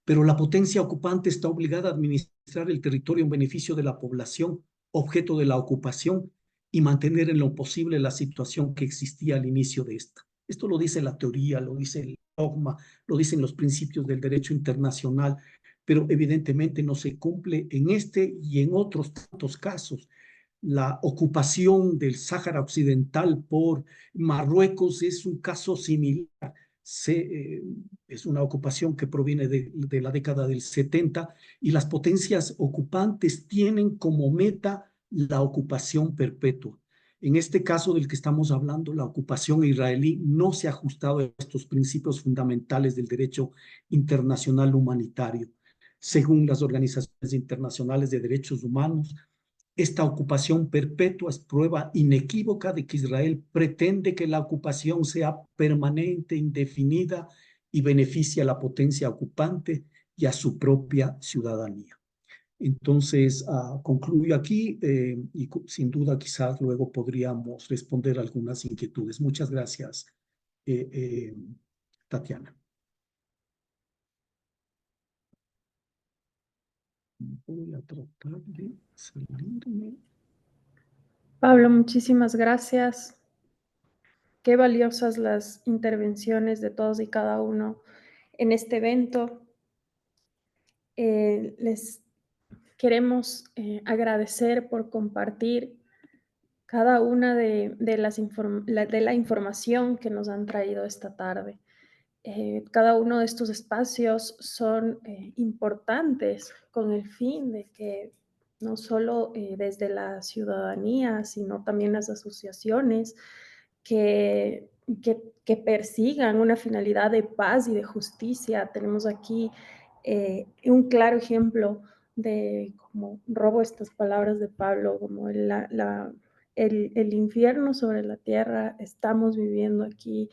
Pero la potencia ocupante está obligada a administrar el territorio en beneficio de la población, objeto de la ocupación, y mantener en lo posible la situación que existía al inicio de esta. Esto lo dice la teoría, lo dice el dogma, lo dicen los principios del derecho internacional, pero evidentemente no se cumple en este y en otros tantos casos. La ocupación del Sáhara Occidental por Marruecos es un caso similar. Es una ocupación que proviene de la década del 70 y las potencias ocupantes tienen como meta la ocupación perpetua. En este caso del que estamos hablando, la ocupación israelí no se ha ajustado a estos principios fundamentales del derecho internacional humanitario. Según las organizaciones internacionales de derechos humanos, esta ocupación perpetua es prueba inequívoca de que Israel pretende que la ocupación sea permanente, indefinida y beneficie a la potencia ocupante y a su propia ciudadanía. Entonces, concluyo aquí y sin duda quizás luego podríamos responder algunas inquietudes. Muchas gracias, Tatiana. Voy a tratar de salirme. Pablo, muchísimas gracias. Qué valiosas las intervenciones de todos y cada uno en este evento. Les queremos agradecer por compartir cada una de la información que nos han traído esta tarde. Cada uno de estos espacios son importantes con el fin de que no solo desde la ciudadanía, sino también las asociaciones que, que persigan una finalidad de paz y de justicia. Tenemos aquí un claro ejemplo de, como robo estas palabras de Pablo, como el infierno sobre la tierra estamos viviendo aquí.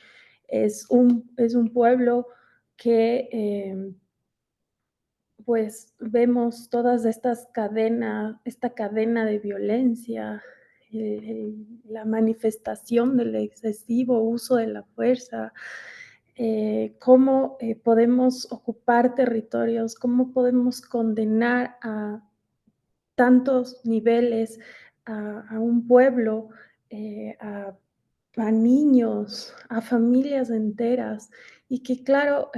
Es un pueblo que pues vemos todas esta cadena de violencia, la manifestación del excesivo uso de la fuerza, cómo podemos ocupar territorios, cómo podemos condenar a tantos niveles a un pueblo, a niños, a familias enteras, y que claro,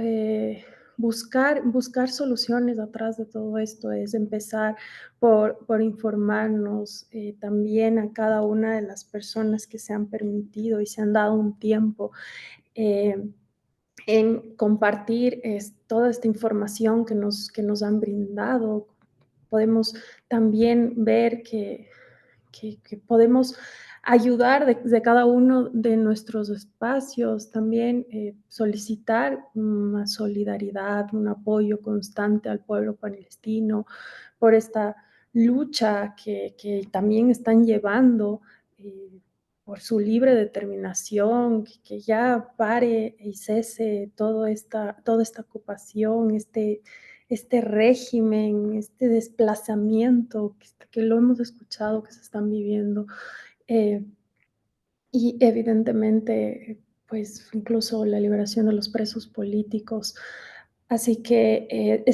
buscar soluciones atrás de todo esto es empezar por informarnos también a cada una de las personas que se han permitido y se han dado un tiempo en compartir toda esta información que nos han brindado. Podemos también ver que podemos ayudar de cada uno de nuestros espacios, también solicitar una solidaridad, un apoyo constante al pueblo palestino por esta lucha que también están llevando por su libre determinación, que ya pare y cese toda esta ocupación, este régimen, este desplazamiento que lo hemos escuchado, que se están viviendo. Y evidentemente, pues incluso la liberación de los presos políticos. Así que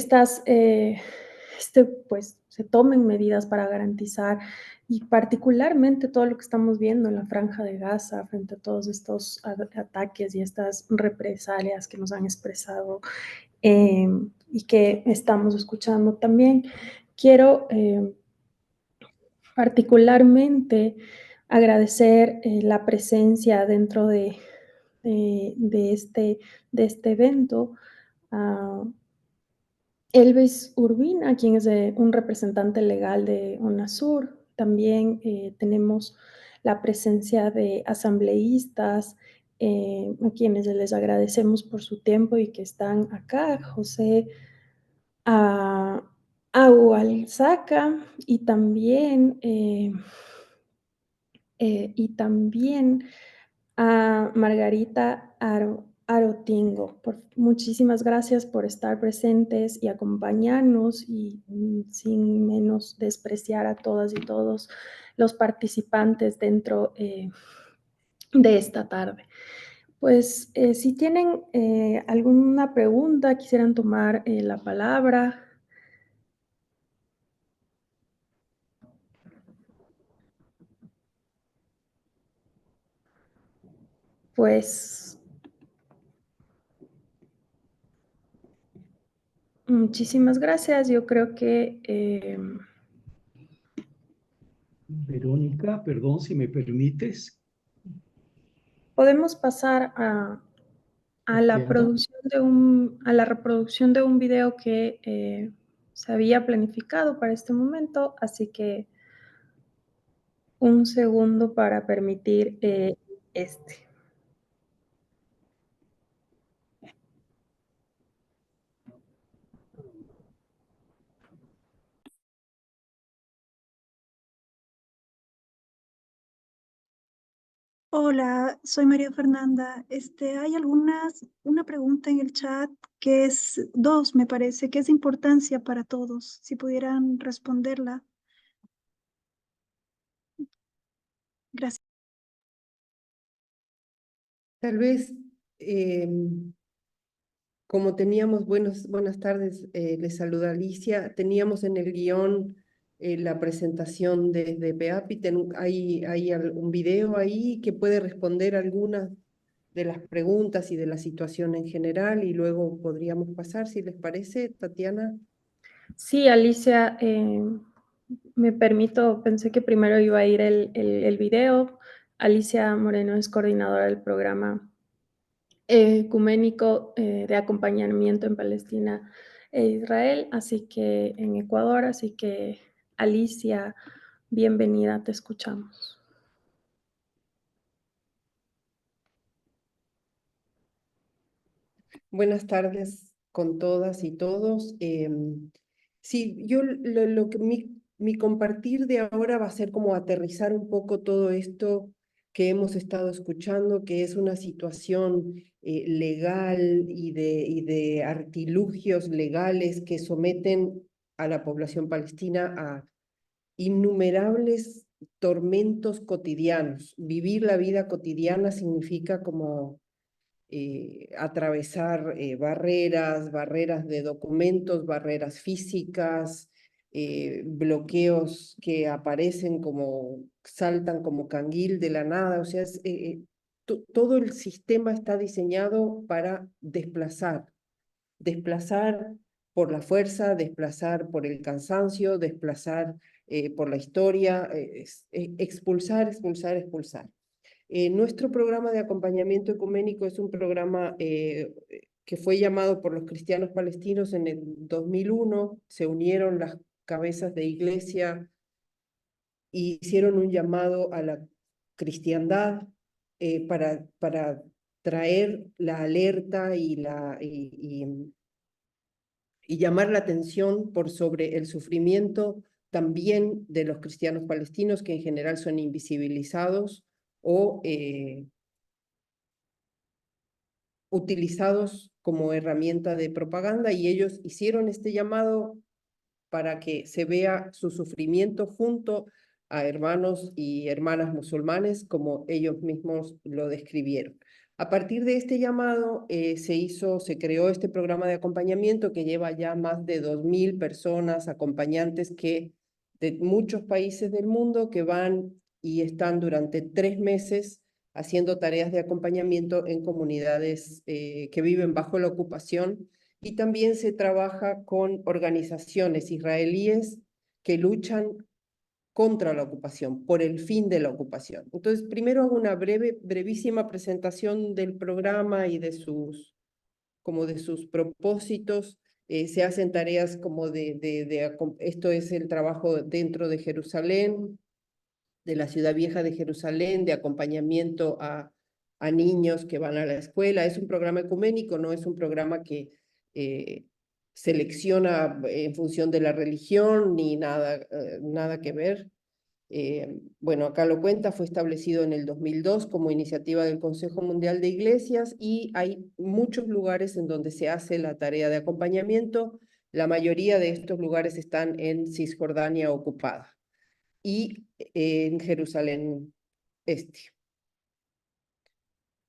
pues se tomen medidas para garantizar, y particularmente todo lo que estamos viendo en la Franja de Gaza frente a todos estos ataques y estas represalias que nos han expresado y que estamos escuchando también. Quiero particularmente agradecer la presencia dentro de este evento a Elvis Urbina, quien es un representante legal de UNASUR. También tenemos la presencia de asambleístas, a quienes les agradecemos por su tiempo y que están acá. José Aualzaca y también a Margarita Arotingo. Muchísimas gracias por estar presentes y acompañarnos y sin menos despreciar a todas y todos los participantes dentro de esta tarde. Pues si tienen alguna pregunta, quisieran tomar la palabra. Pues muchísimas gracias. Yo creo que Verónica, perdón, si me permites. podemos pasar a la reproducción de un video que se había planificado para este momento, así que un segundo para permitir este. Hola, soy María Fernanda. Hay una pregunta en el chat que es dos, me parece, que es de importancia para todos. Si pudieran responderla. Gracias. Tal vez, como teníamos, buenas tardes, les saluda Alicia, teníamos en el guión la presentación desde PEAPI, hay un video ahí que puede responder algunas de las preguntas y de la situación en general y luego podríamos pasar, si les parece, Tatiana. Sí, Alicia, me permito, pensé que primero iba a ir el video. Alicia Moreno es coordinadora del programa ecuménico de acompañamiento en Palestina e Israel, así que en Ecuador, así que Alicia, bienvenida, te escuchamos. Buenas tardes con todas y todos. Sí, yo lo que mi compartir de ahora va a ser como aterrizar un poco todo esto que hemos estado escuchando, que es una situación legal y de artilugios legales que someten a la población palestina a innumerables tormentos cotidianos. Vivir la vida cotidiana significa como atravesar barreras de documentos, barreras físicas, bloqueos que aparecen saltan como canguil de la nada, o sea, todo el sistema está diseñado para desplazar por la fuerza, desplazar por el cansancio, desplazar por la historia, expulsar. Nuestro programa de acompañamiento ecuménico es un programa que fue llamado por los cristianos palestinos en el 2001. Se unieron las cabezas de iglesia y hicieron un llamado a la cristiandad para traer la alerta y llamar la atención por sobre el sufrimiento también de los cristianos palestinos, que en general son invisibilizados o utilizados como herramienta de propaganda, y ellos hicieron este llamado para que se vea su sufrimiento junto a hermanos y hermanas musulmanes, como ellos mismos lo describieron. A partir de este llamado se creó este programa de acompañamiento que lleva ya más de 2.000 personas, acompañantes de muchos países del mundo que van y están durante 3 meses haciendo tareas de acompañamiento en comunidades que viven bajo la ocupación, y también se trabaja con organizaciones israelíes que luchan contra la ocupación, por el fin de la ocupación. Entonces, primero hago una brevísima presentación del programa y de sus propósitos. Se hacen tareas esto es el trabajo dentro de Jerusalén, de la ciudad vieja de Jerusalén, de acompañamiento a niños que van a la escuela. Es un programa ecuménico, no es un programa que selecciona en función de la religión ni nada, nada que ver. Bueno, acá lo cuenta, fue establecido en el 2002 como iniciativa del Consejo Mundial de Iglesias y hay muchos lugares en donde se hace la tarea de acompañamiento. La mayoría de estos lugares están en Cisjordania ocupada y en Jerusalén Este.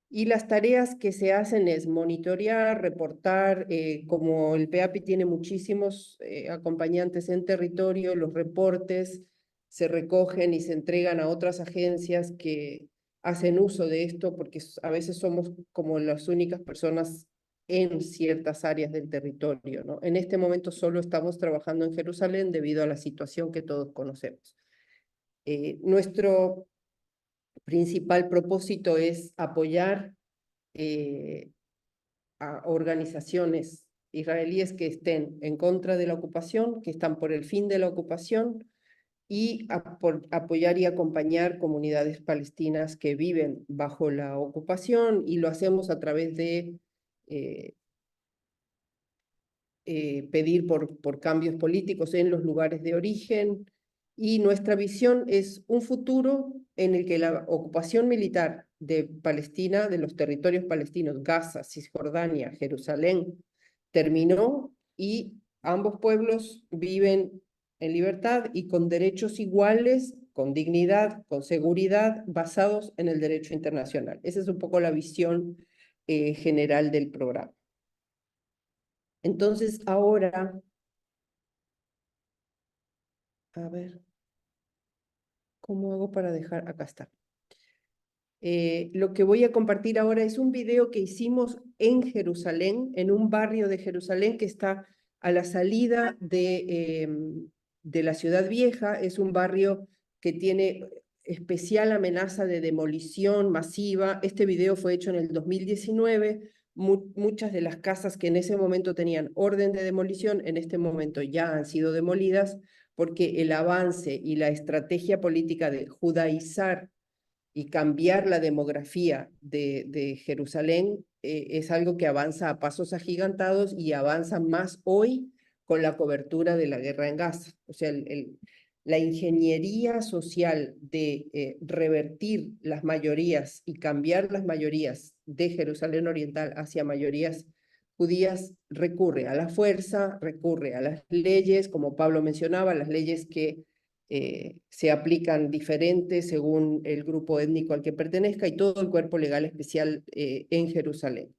Y las tareas que se hacen es monitorear, reportar, como el PEAPI tiene muchísimos acompañantes en territorio, los reportes se recogen y se entregan a otras agencias que hacen uso de esto, porque a veces somos como las únicas personas en ciertas áreas del territorio, ¿no? En este momento solo estamos trabajando en Jerusalén debido a la situación que todos conocemos. Nuestro principal propósito es apoyar a organizaciones israelíes que estén en contra de la ocupación, que están por el fin de la ocupación, y apoyar y acompañar comunidades palestinas que viven bajo la ocupación, y lo hacemos a través de pedir por cambios políticos en los lugares de origen, y nuestra visión es un futuro en el que la ocupación militar de Palestina, de los territorios palestinos, Gaza, Cisjordania, Jerusalén, terminó y ambos pueblos viven en libertad y con derechos iguales, con dignidad, con seguridad, basados en el derecho internacional. Esa es un poco la visión general del programa. Entonces, ahora, a ver, ¿cómo hago para dejar? Acá está. Lo que voy a compartir ahora es un video que hicimos en Jerusalén, en un barrio de Jerusalén que está a la salida de la Ciudad Vieja. Es un barrio que tiene especial amenaza de demolición masiva. Este video fue hecho en el 2019. Muchas de las casas que en ese momento tenían orden de demolición, en este momento ya han sido demolidas, porque el avance y la estrategia política de judaizar y cambiar la demografía de Jerusalén es algo que avanza a pasos agigantados y avanza más hoy con la cobertura de la guerra en Gaza. O sea, la ingeniería social de revertir las mayorías y cambiar las mayorías de Jerusalén Oriental hacia mayorías judías recurre a la fuerza, recurre a las leyes, como Pablo mencionaba, las leyes que se aplican diferentes según el grupo étnico al que pertenezca y todo el cuerpo legal especial en Jerusalén.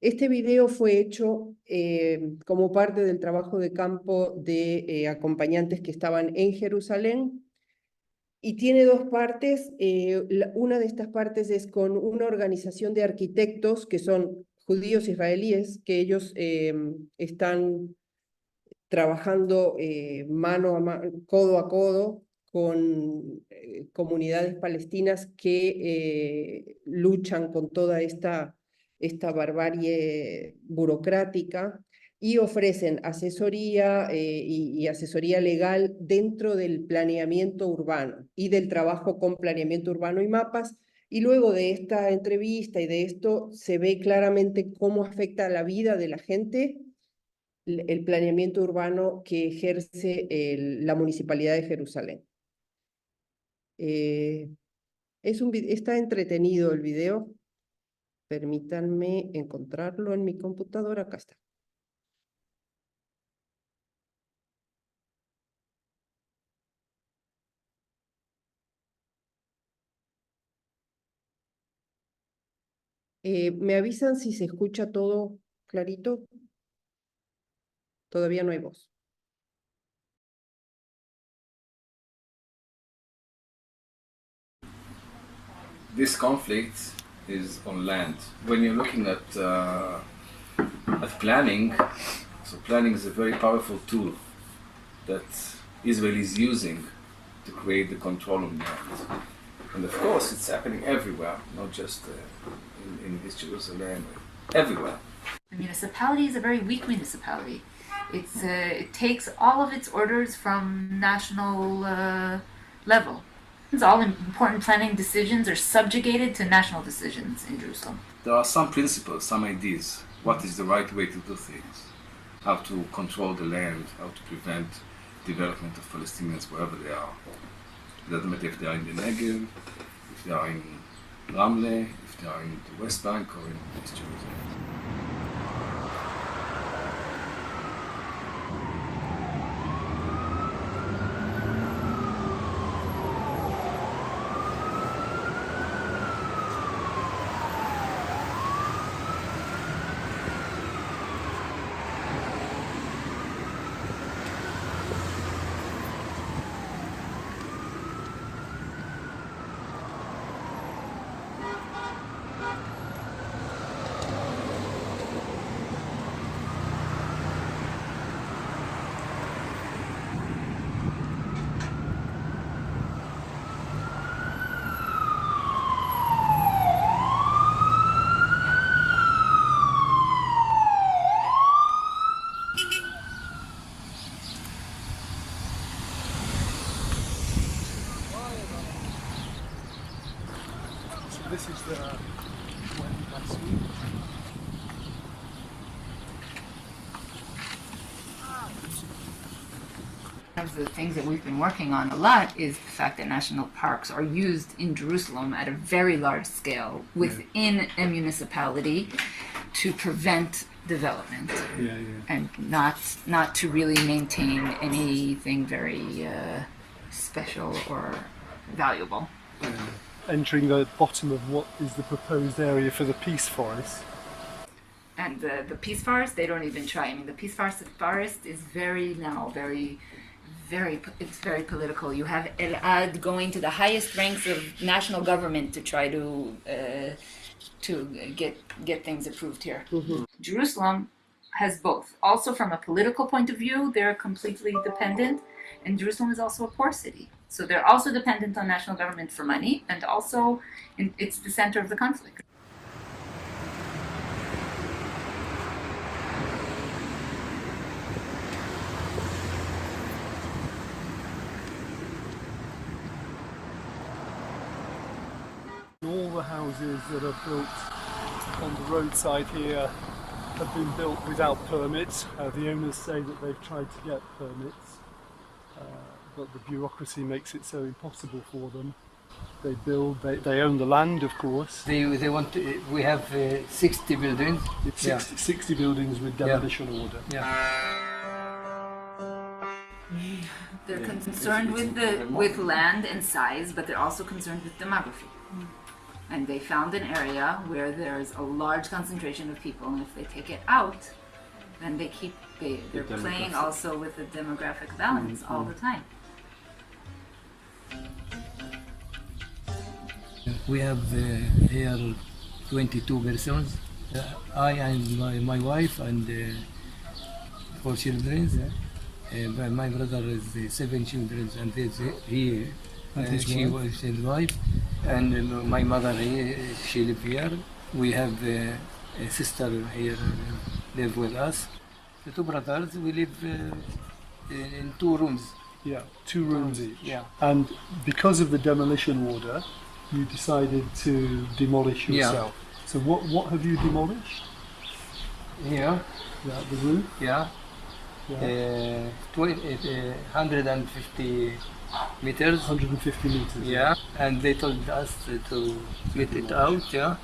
Este video fue hecho como parte del trabajo de campo de acompañantes que estaban en Jerusalén y tiene dos partes. Una de estas partes es con una organización de arquitectos que son judíos israelíes, que ellos están trabajando mano a mano, codo a codo con comunidades palestinas que luchan con toda esta barbarie burocrática y ofrecen asesoría y asesoría legal dentro del planeamiento urbano y del trabajo con planeamiento urbano y mapas. Y luego de esta entrevista y de esto se ve claramente cómo afecta a la vida de la gente el planeamiento urbano que ejerce la Municipalidad de Jerusalén. Está entretenido el video. Permítanme encontrarlo en mi computadora. Acá está. ¿Me avisan si se escucha todo clarito? Todavía no hay voz. This conflict is on land. When you're looking at planning, so planning is a very powerful tool that Israel is using to create the control on land. And of course, it's happening everywhere, not just in East Jerusalem, everywhere. The municipality is a very weak municipality. It takes all of its orders from national level. All important planning decisions are subjugated to national decisions in Jerusalem. There are some principles, some ideas, what is the right way to do things. how to control the land, how to prevent development of Palestinians wherever they are. It doesn't matter if they are in the Negev, if they are in Ramle, if they are in the West Bank or in East Jerusalem. This is the Wadi Masud. One of the things that we've been working on a lot is the fact that national parks are used in Jerusalem at a very large scale within a municipality to prevent development and not to really maintain anything very special or valuable. Entering the bottom of what is the proposed area for the Peace Forest. And the Peace Forest, they don't even try. I mean, the Peace Forest is very it's very political. You have Elad going to the highest ranks of national government to try to get things approved here. Mm-hmm. Jerusalem has both. Also, from a political point of view, they're completely dependent, and Jerusalem is also a poor city. So they're also dependent on national government for money, and also it's the center of the conflict. All the houses that are built on the roadside here have been built without permits. The owners say that they've tried to get permits. But the bureaucracy makes it so impossible for them. They build, they own the land, of course. They want to, we have 60 buildings. It's 60 buildings with demolition order. They're concerned with land and size, but they're also concerned with demography. And they found an area where there's a large concentration of people, and if they take it out, then they're playing also with the demographic balance all the time. We have here 22 persons. I and my wife and 4 children. My brother is 7 children, and he she was his wife, and my mother she live here. We have a sister here live with us. The 2 brothers, we live in 2 rooms. Yeah, 2 rooms each. Yeah. And because of the demolition order, you decided to demolish yourself. So what have you demolished? Here. Yeah, the roof. Yeah. 150 meters. 150 meters. Yeah. And they told us to get it out. Yeah.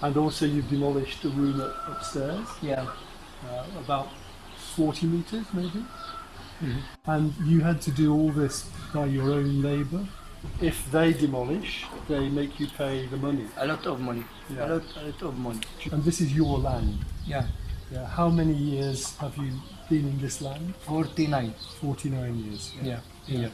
And also you've demolished the room upstairs. Yeah. About 40 meters maybe. And you had to do all this by your own labour. If they demolish, they make you pay the money. A lot of money. Yeah. A lot of money. And this is your land. Yeah. Yeah. How many years have you been in this land? 49. 49 years. Yeah. Yeah.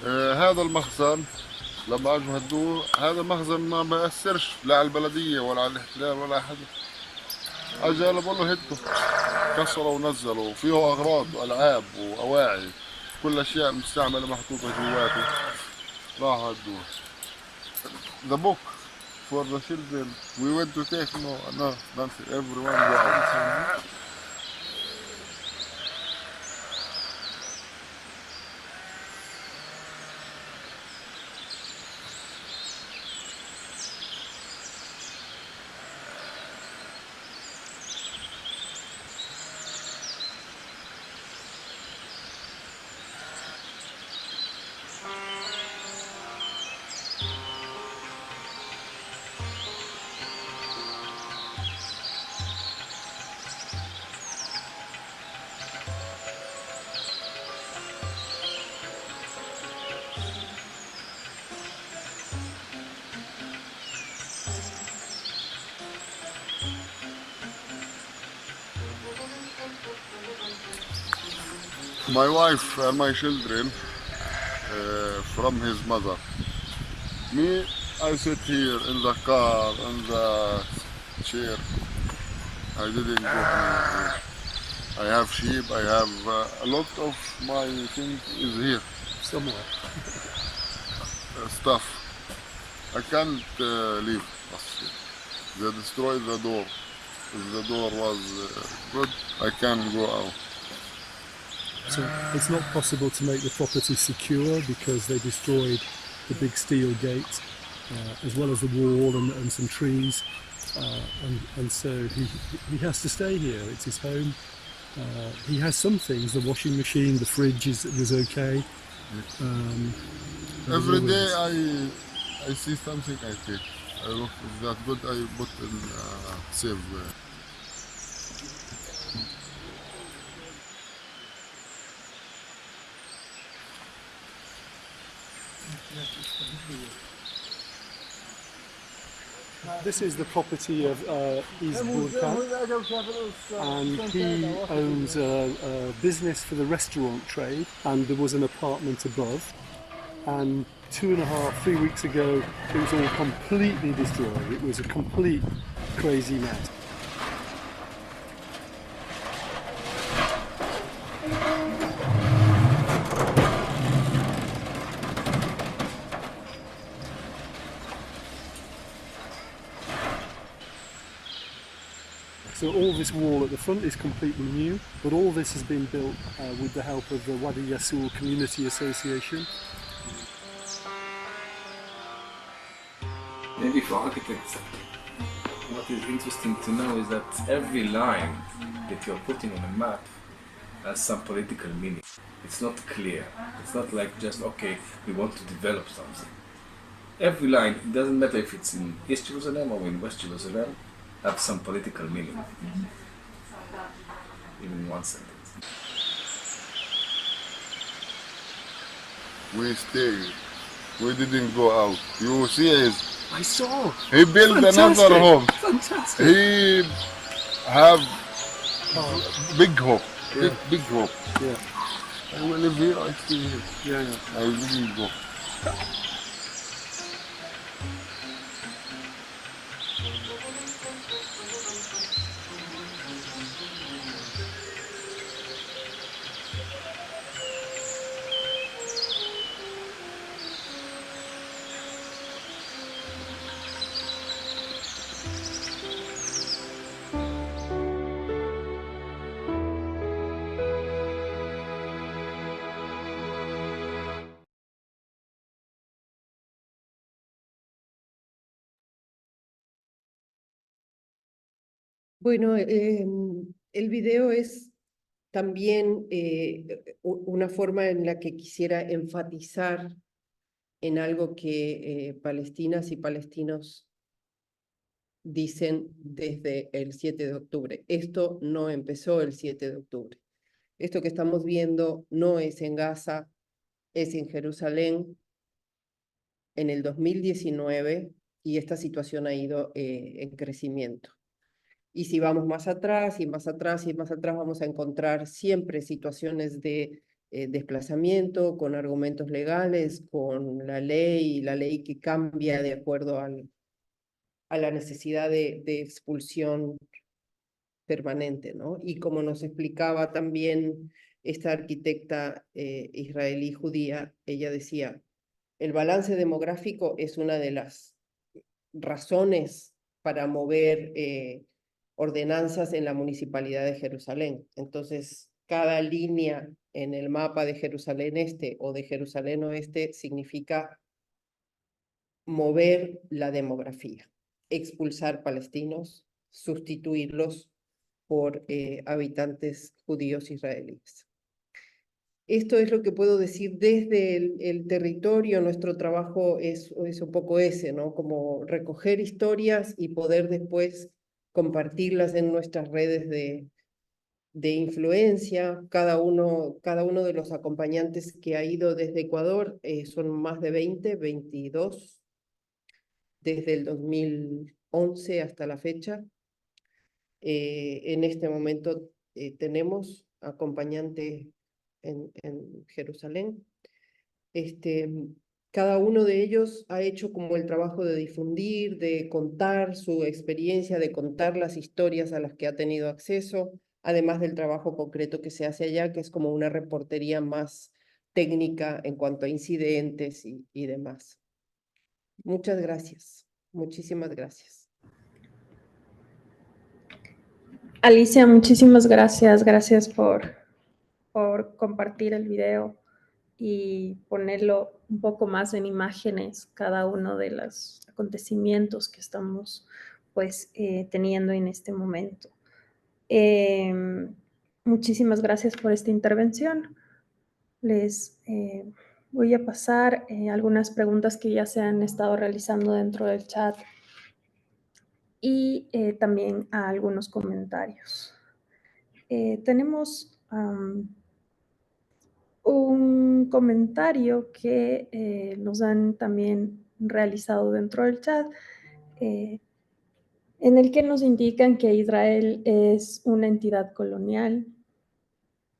هذا المخزن لما اجوا هدوه، هذا المخزن ما بأثرش لا على البلدية ولا على الاحتلال ولا أحد. اجى بقول له هدوا، كسروا ونزلوا، وفيه اغراض والعاب واواعي، كل اشياء مستعمله محطوطه جواته، راحوا هدوه. The book for the children we went to take, no, nothing, everyone go out. My wife and my children from his mother. Me, I sit here in the car, in the chair. I didn't go anywhere. I have sheep, I have a lot of my things is here. Somewhere. Stuff. I can't leave. They destroyed the door. If the door was good, I can go out. So it's not possible to make the property secure because they destroyed the big steel gate, as well as the wall and some trees, and so he has to stay here. It's his home. He has some things, the washing machine, the fridge was okay. Every day I see something, I take. I look, if that's good, I put in save. This is the property of Iz Burkan, and he owns a business for the restaurant trade, and there was an apartment above, and 2.5-3 weeks ago it was all completely destroyed. It was a complete crazy mess. So all this wall at the front is completely new, but all this has been built with the help of the Wadi Yassoul Community Association. Maybe for architects, what is interesting to know is that every line that you're putting on a map has some political meaning. It's not clear. It's not like just, okay, we want to develop something. Every line, it doesn't matter if it's in East Jerusalem or in West Jerusalem, have some political meaning, even in one sentence. We stayed. We didn't go out. You see, I saw. He built another home. Fantastic. He have big hope. Big hope. Yeah. I will live here. I stay here. Yeah. I didn't go. Bueno, el video es también una forma en la que quisiera enfatizar en algo que palestinas y palestinos dicen desde el 7 de octubre. Esto no empezó el 7 de octubre. Esto que estamos viendo no es en Gaza, es en Jerusalén en el 2019 y esta situación ha ido en crecimiento. Y si vamos más atrás y más atrás y más atrás, vamos a encontrar siempre situaciones de desplazamiento, con argumentos legales, con la ley que cambia de acuerdo a la necesidad de expulsión permanente, ¿no? Y como nos explicaba también esta arquitecta israelí judía, ella decía, el balance demográfico es una de las razones para mover ordenanzas en la Municipalidad de Jerusalén. Entonces, cada línea en el mapa de Jerusalén Este o de Jerusalén Oeste significa mover la demografía, expulsar palestinos, sustituirlos por habitantes judíos israelíes. Esto es lo que puedo decir desde el territorio. Nuestro trabajo es un poco ese, ¿no? Como recoger historias y poder después compartirlas en nuestras redes de influencia. Cada uno de los acompañantes que ha ido desde Ecuador, son más de 22, desde el 2011 hasta la fecha. En este momento tenemos acompañante en Jerusalén. Cada uno de ellos ha hecho como el trabajo de difundir, de contar su experiencia, de contar las historias a las que ha tenido acceso, además del trabajo concreto que se hace allá, que es como una reportería más técnica en cuanto a incidentes y demás. Muchas gracias. Muchísimas gracias. Alicia, muchísimas gracias. Gracias por compartir el video y ponerlo un poco más en imágenes, cada uno de los acontecimientos que estamos pues teniendo en este momento. Muchísimas gracias por esta intervención. Les voy a pasar algunas preguntas que ya se han estado realizando dentro del chat y también a algunos comentarios. Tenemos un comentario que nos han también realizado dentro del chat, en el que nos indican que Israel es una entidad colonial,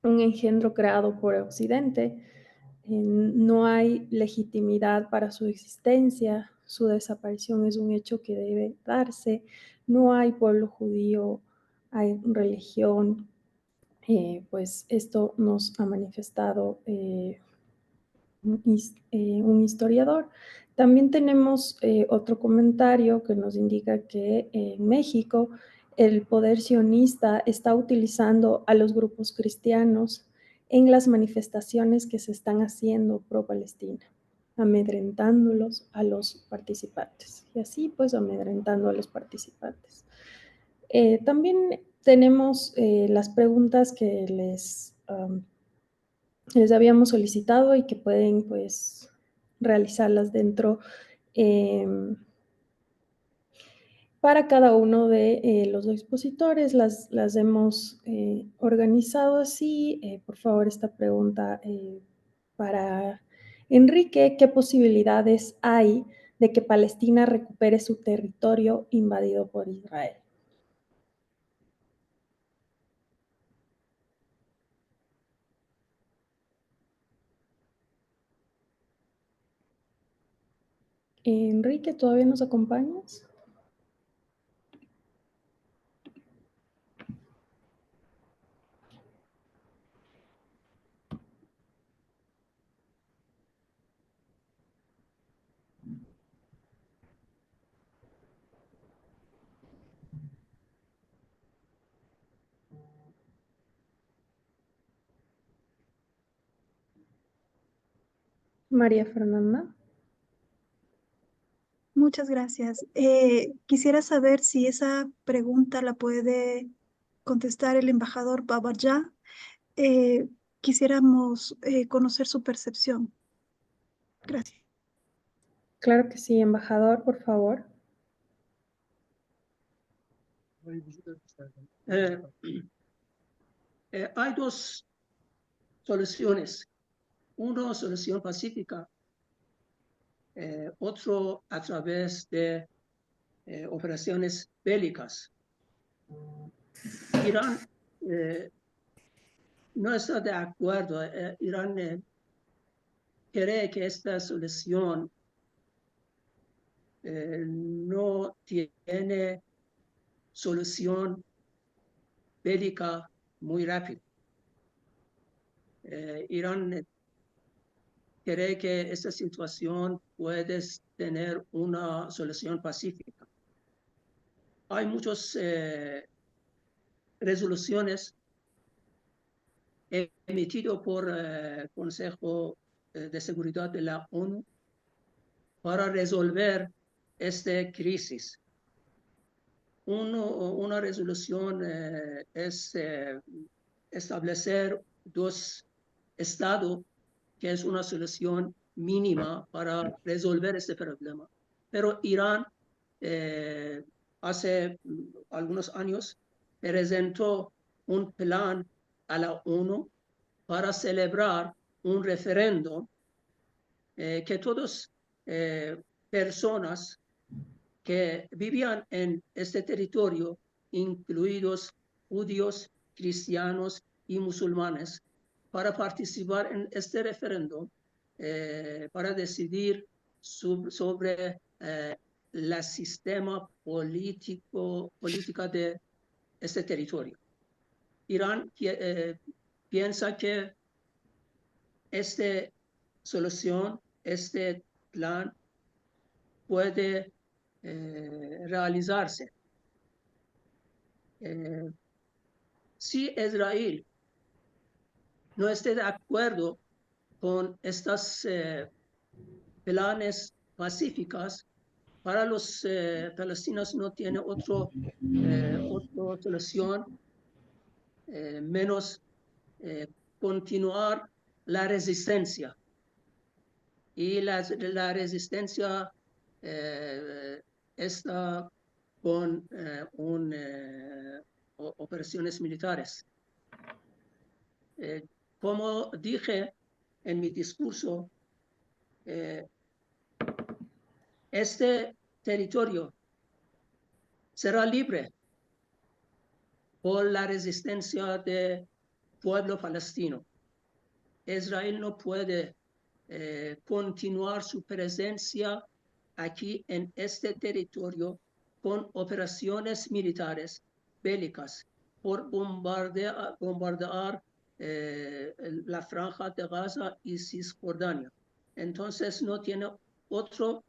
un engendro creado por Occidente, no hay legitimidad para su existencia, su desaparición es un hecho que debe darse, no hay pueblo judío, hay religión, pues esto nos ha manifestado un historiador. También tenemos otro comentario que nos indica que en México el poder sionista está utilizando a los grupos cristianos en las manifestaciones que se están haciendo pro-Palestina, amedrentándolos a los participantes. Y así pues amedrentando a los participantes. También tenemos las preguntas que les habíamos solicitado y que pueden pues realizarlas dentro para cada uno de los expositores. Las hemos organizado así. Por favor, esta pregunta para Enrique: ¿qué posibilidades hay de que Palestina recupere su territorio invadido por Israel? Enrique, ¿todavía nos acompañas? María Fernanda. Muchas gracias. Quisiera saber si esa pregunta la puede contestar el embajador Babarjá. Quisiéramos conocer su percepción. Gracias. Claro que sí, embajador, por favor. Hay dos soluciones. Una solución pacífica, otro a través de operaciones bélicas. Irán no está de acuerdo. Irán cree que esta solución no tiene solución bélica muy rápida. Irán cree que esta situación puede tener una solución pacífica. Hay muchas resoluciones emitidas por el Consejo de Seguridad de la ONU para resolver esta crisis. Una resolución es establecer 2 estados, que es una solución mínima para resolver este problema. Pero Irán hace algunos años presentó un plan a la ONU para celebrar un referéndum que todas personas que vivían en este territorio, incluidos judíos, cristianos y musulmanes, para participar en este referéndum, para decidir sobre el sistema política de este territorio. Irán piensa que esta solución, este plan, puede realizarse. Si Israel no esté de acuerdo con estas planes pacíficos, para los palestinos no tiene otra solución menos continuar la resistencia. Y la resistencia está con operaciones militares. Como dije en mi discurso, este territorio será libre por la resistencia del pueblo palestino. Israel no puede continuar su presencia aquí en este territorio con operaciones militares bélicas por bombardear la Franja de Gaza y Cisjordania. Entonces no tiene otra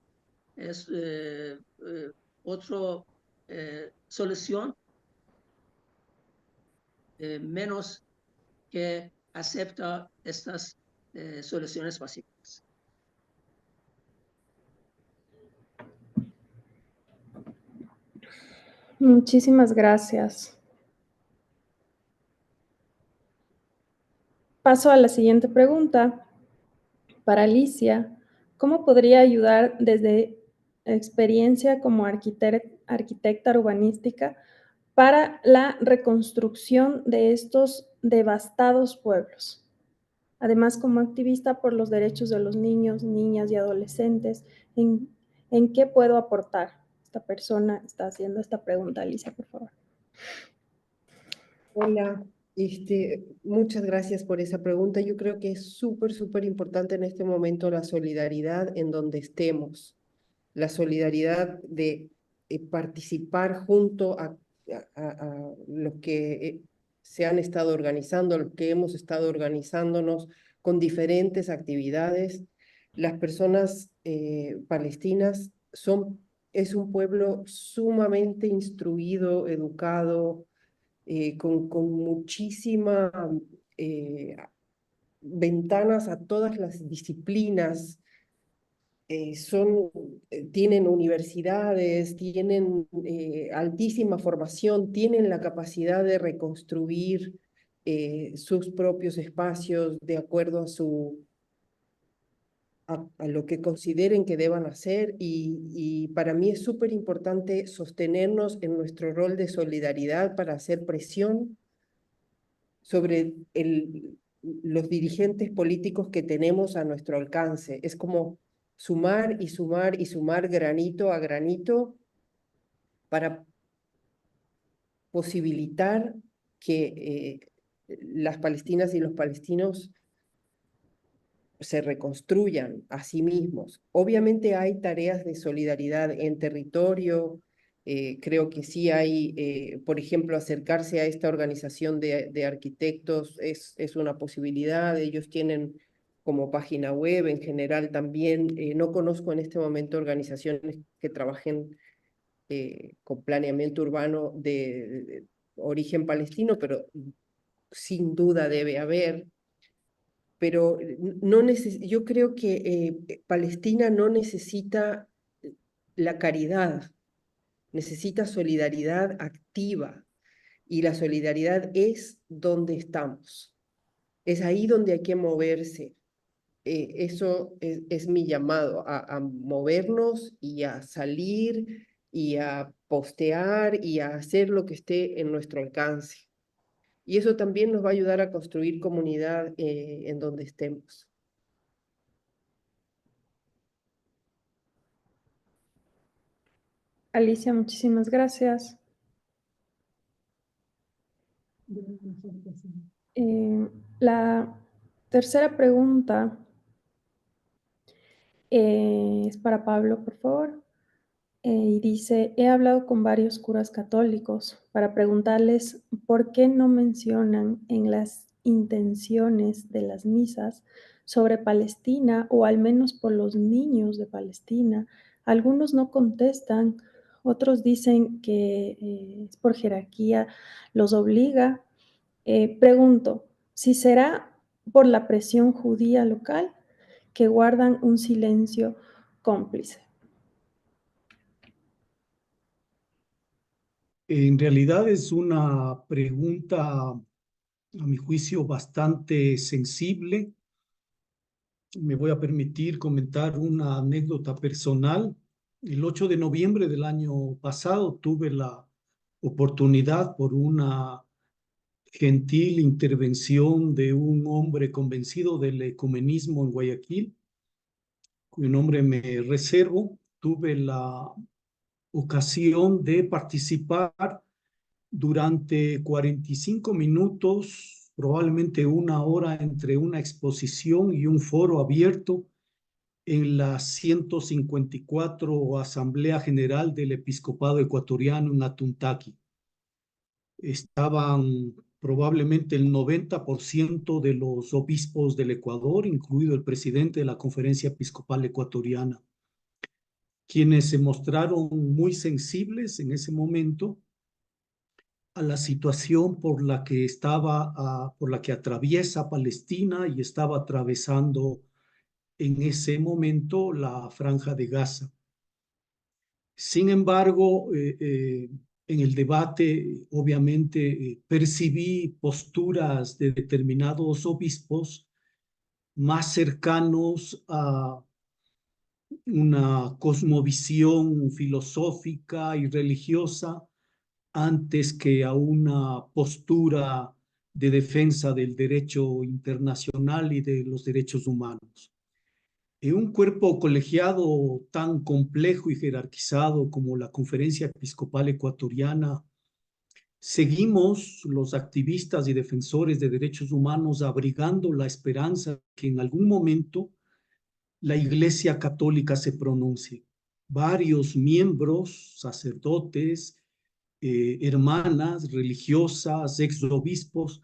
solución menos que acepta estas soluciones pacíficas. Muchísimas gracias. Paso a la siguiente pregunta. Para Alicia, ¿cómo podría ayudar desde experiencia como arquitecta urbanística para la reconstrucción de estos devastados pueblos? Además, como activista por los derechos de los niños, niñas y adolescentes, ¿en qué puedo aportar? Esta persona está haciendo esta pregunta. Alicia, por favor. Hola, muchas gracias por esa pregunta. Yo creo que es súper importante en este momento la solidaridad en donde estemos, la solidaridad de participar junto a los que se han estado organizando, los que hemos estado organizándonos con diferentes actividades. Las personas palestinas es un pueblo sumamente instruido, educado, con muchísimas ventanas a todas las disciplinas. Tienen universidades, tienen altísima formación, tienen la capacidad de reconstruir sus propios espacios de acuerdo a lo que consideren que deban hacer, y para mí es súper importante sostenernos en nuestro rol de solidaridad para hacer presión sobre los dirigentes políticos que tenemos a nuestro alcance. Es como sumar y sumar y sumar granito a granito para posibilitar que las palestinas y los palestinos se reconstruyan a sí mismos. Obviamente hay tareas de solidaridad en territorio, creo que sí hay, por ejemplo, acercarse a esta organización de arquitectos es una posibilidad. Ellos tienen como página web en general también. No conozco en este momento organizaciones que trabajen con planeamiento urbano de origen palestino, pero sin duda debe haber. Pero yo creo que Palestina no necesita la caridad, necesita solidaridad activa, y la solidaridad es donde estamos, es ahí donde hay que moverse. Eso es mi llamado, a movernos y a salir y a postear y a hacer lo que esté en nuestro alcance. Y eso también nos va a ayudar a construir comunidad en donde estemos. Alicia, muchísimas gracias. La tercera pregunta es para Pablo, por favor. Y dice, he hablado con varios curas católicos para preguntarles por qué no mencionan en las intenciones de las misas sobre Palestina, o al menos por los niños de Palestina. Algunos no contestan, otros dicen que es por jerarquía, los obliga. Pregunto, si será por la presión judía local que guardan un silencio cómplice. En realidad es una pregunta, a mi juicio, bastante sensible. Me voy a permitir comentar una anécdota personal. El 8 de noviembre del año pasado tuve la oportunidad, por una gentil intervención de un hombre convencido del ecumenismo en Guayaquil, cuyo nombre me reservo, tuve la ocasión de participar durante 45 minutos, probablemente una hora, entre una exposición y un foro abierto en la 154 Asamblea General del Episcopado Ecuatoriano en Atuntaqui. Estaban probablemente el 90% de los obispos del Ecuador, incluido el presidente de la Conferencia Episcopal Ecuatoriana, quienes se mostraron muy sensibles en ese momento a la situación por la que atraviesa Palestina y estaba atravesando en ese momento la Franja de Gaza. Sin embargo, en el debate, obviamente, percibí posturas de determinados obispos más cercanos a una cosmovisión filosófica y religiosa, antes que a una postura de defensa del derecho internacional y de los derechos humanos. En un cuerpo colegiado tan complejo y jerarquizado como la Conferencia Episcopal Ecuatoriana, seguimos los activistas y defensores de derechos humanos abrigando la esperanza que en algún momento la Iglesia Católica se pronuncie. Varios miembros, sacerdotes, hermanas religiosas, exobispos,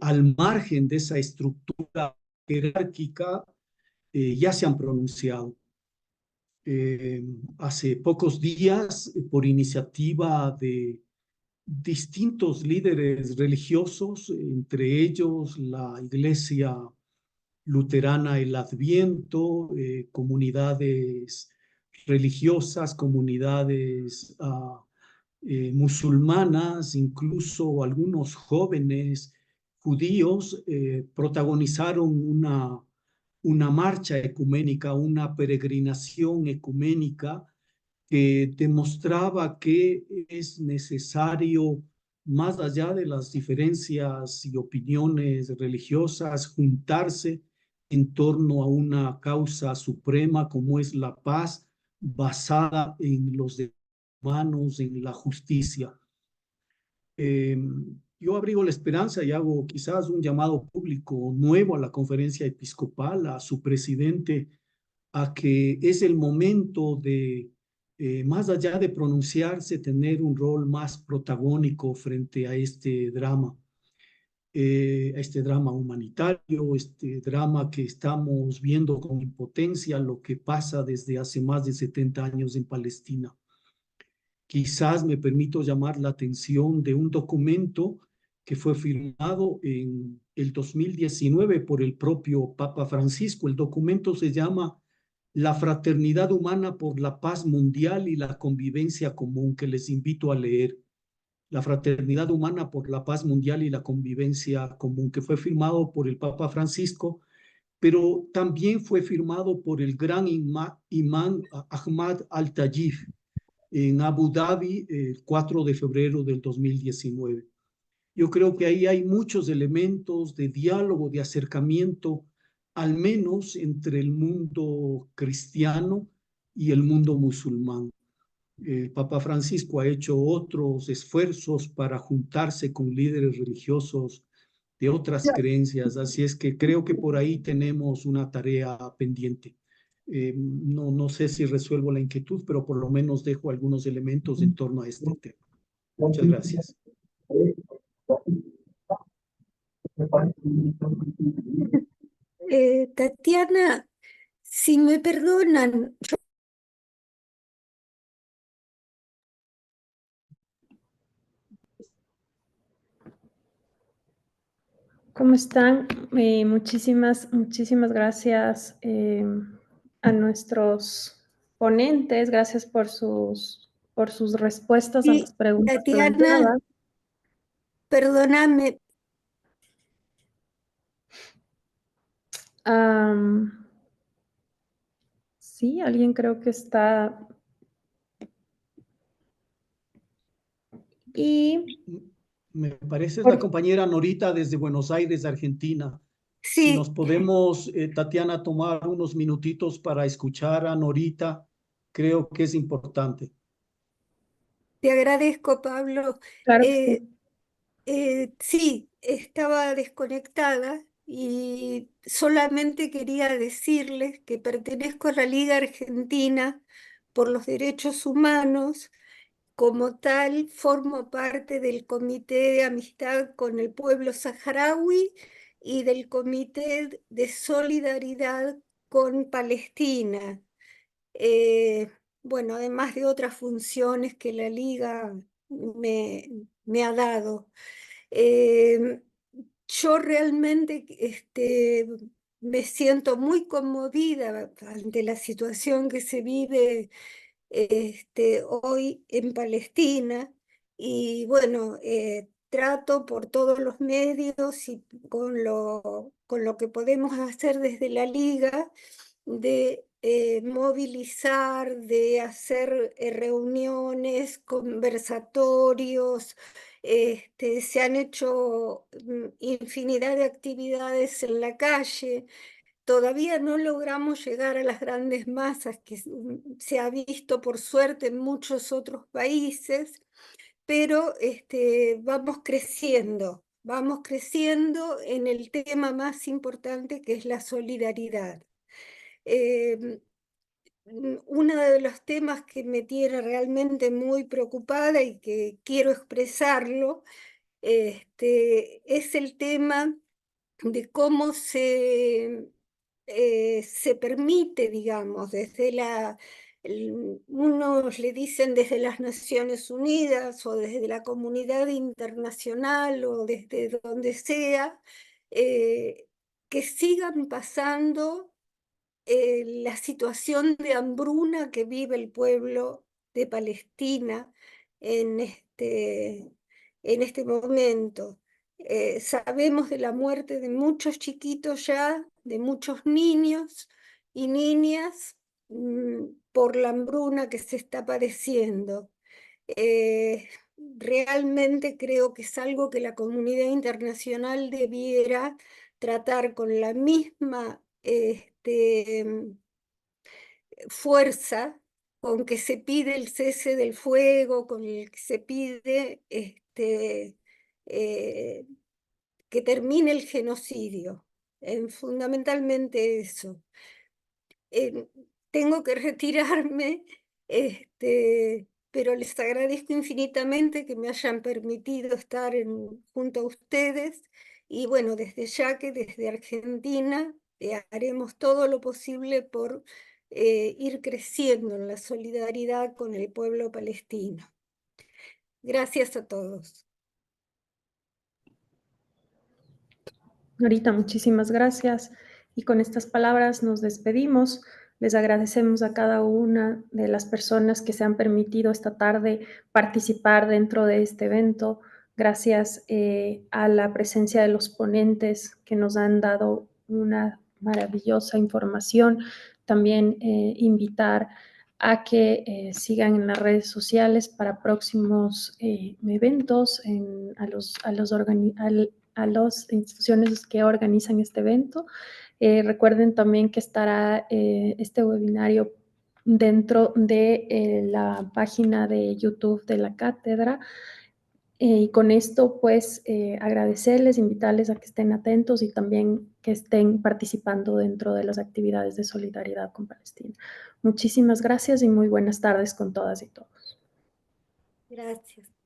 al margen de esa estructura jerárquica, ya se han pronunciado. Hace pocos días, por iniciativa de distintos líderes religiosos, entre ellos la Iglesia Luterana El Adviento, comunidades religiosas, comunidades musulmanas, incluso algunos jóvenes judíos protagonizaron una marcha ecuménica, una peregrinación ecuménica que demostraba que es necesario, más allá de las diferencias y opiniones religiosas, juntarse en torno a una causa suprema como es la paz, basada en los derechos humanos, en la justicia. yo abrigo la esperanza y hago quizás un llamado público nuevo a la conferencia episcopal, a su presidente, a que es el momento de, más allá de pronunciarse, tener un rol más protagónico frente a este drama humanitario, este drama que estamos viendo con impotencia, lo que pasa desde hace más de 70 años en Palestina. Quizás me permito llamar la atención de un documento que fue firmado en el 2019 por el propio Papa Francisco. El documento se llama La Fraternidad Humana por la Paz Mundial y la Convivencia Común, que les invito a leer. La Fraternidad Humana por la Paz Mundial y la Convivencia Común, que fue firmado por el Papa Francisco, pero también fue firmado por el gran imán Ahmad Al-Tayib en Abu Dhabi el 4 de febrero del 2019. Yo creo que ahí hay muchos elementos de diálogo, de acercamiento, al menos entre el mundo cristiano y el mundo musulmán. El Papa Francisco ha hecho otros esfuerzos para juntarse con líderes religiosos de otras creencias, así es que creo que por ahí tenemos una tarea pendiente. No sé si resuelvo la inquietud, pero por lo menos dejo algunos elementos en torno a este tema. Muchas gracias. Tatiana, si me perdonan, ¿Cómo están? Muchísimas gracias a nuestros ponentes, gracias por sus respuestas a sí, las preguntas Tatiana, planteadas. perdóname, Sí, alguien creo que está. Y me parece es la compañera Norita desde Buenos Aires, Argentina. Si nos sí, podemos, Tatiana, tomar unos minutitos para escuchar a Norita, creo que es importante. te agradezco, Pablo. Claro que sí. Sí, estaba desconectada y solamente quería decirles que pertenezco a la Liga Argentina por los Derechos Humanos. Como tal, formo parte del Comité de Amistad con el Pueblo Saharaui y del Comité de Solidaridad con Palestina. Bueno, además de otras funciones que la Liga me ha dado. Yo realmente me siento muy conmovida ante la situación que se vive hoy en Palestina y bueno, trato por todos los medios y con lo que podemos hacer desde la Liga de movilizar, de hacer reuniones, conversatorios. Se han hecho infinidad de actividades en la calle. Todavía no logramos llegar a las grandes masas que se ha visto por suerte en muchos otros países, pero vamos creciendo en el tema más importante que es la solidaridad. Uno de los temas que me tiene realmente muy preocupada y que quiero expresarlo es el tema de cómo se permite, digamos, desde unos le dicen desde las Naciones Unidas o desde la comunidad internacional o desde donde sea, que sigan pasando la situación de hambruna que vive el pueblo de Palestina en este momento. Sabemos de la muerte de muchos chiquitos ya, de muchos niños y niñas por la hambruna que se está padeciendo. Realmente creo que es algo que la comunidad internacional debiera tratar con la misma fuerza con que se pide el cese del fuego, con el que se pide que termine el genocidio. Fundamentalmente eso. Tengo que retirarme, pero les agradezco infinitamente que me hayan permitido estar junto a ustedes. Y bueno, desde ya que desde Argentina haremos todo lo posible por ir creciendo en la solidaridad con el pueblo palestino. Gracias a todos. Norita, muchísimas gracias. Y con estas palabras nos despedimos. Les agradecemos a cada una de las personas que se han permitido esta tarde participar dentro de este evento. Gracias a la presencia de los ponentes que nos han dado una maravillosa información. También invitar a que sigan en las redes sociales para próximos eventos, a las instituciones que organizan este evento. Recuerden también que estará este webinario dentro de la página de YouTube de la cátedra. Y con esto, pues, agradecerles, invitarles a que estén atentos y también que estén participando dentro de las actividades de solidaridad con Palestina. Muchísimas gracias y muy buenas tardes con todas y todos. Gracias.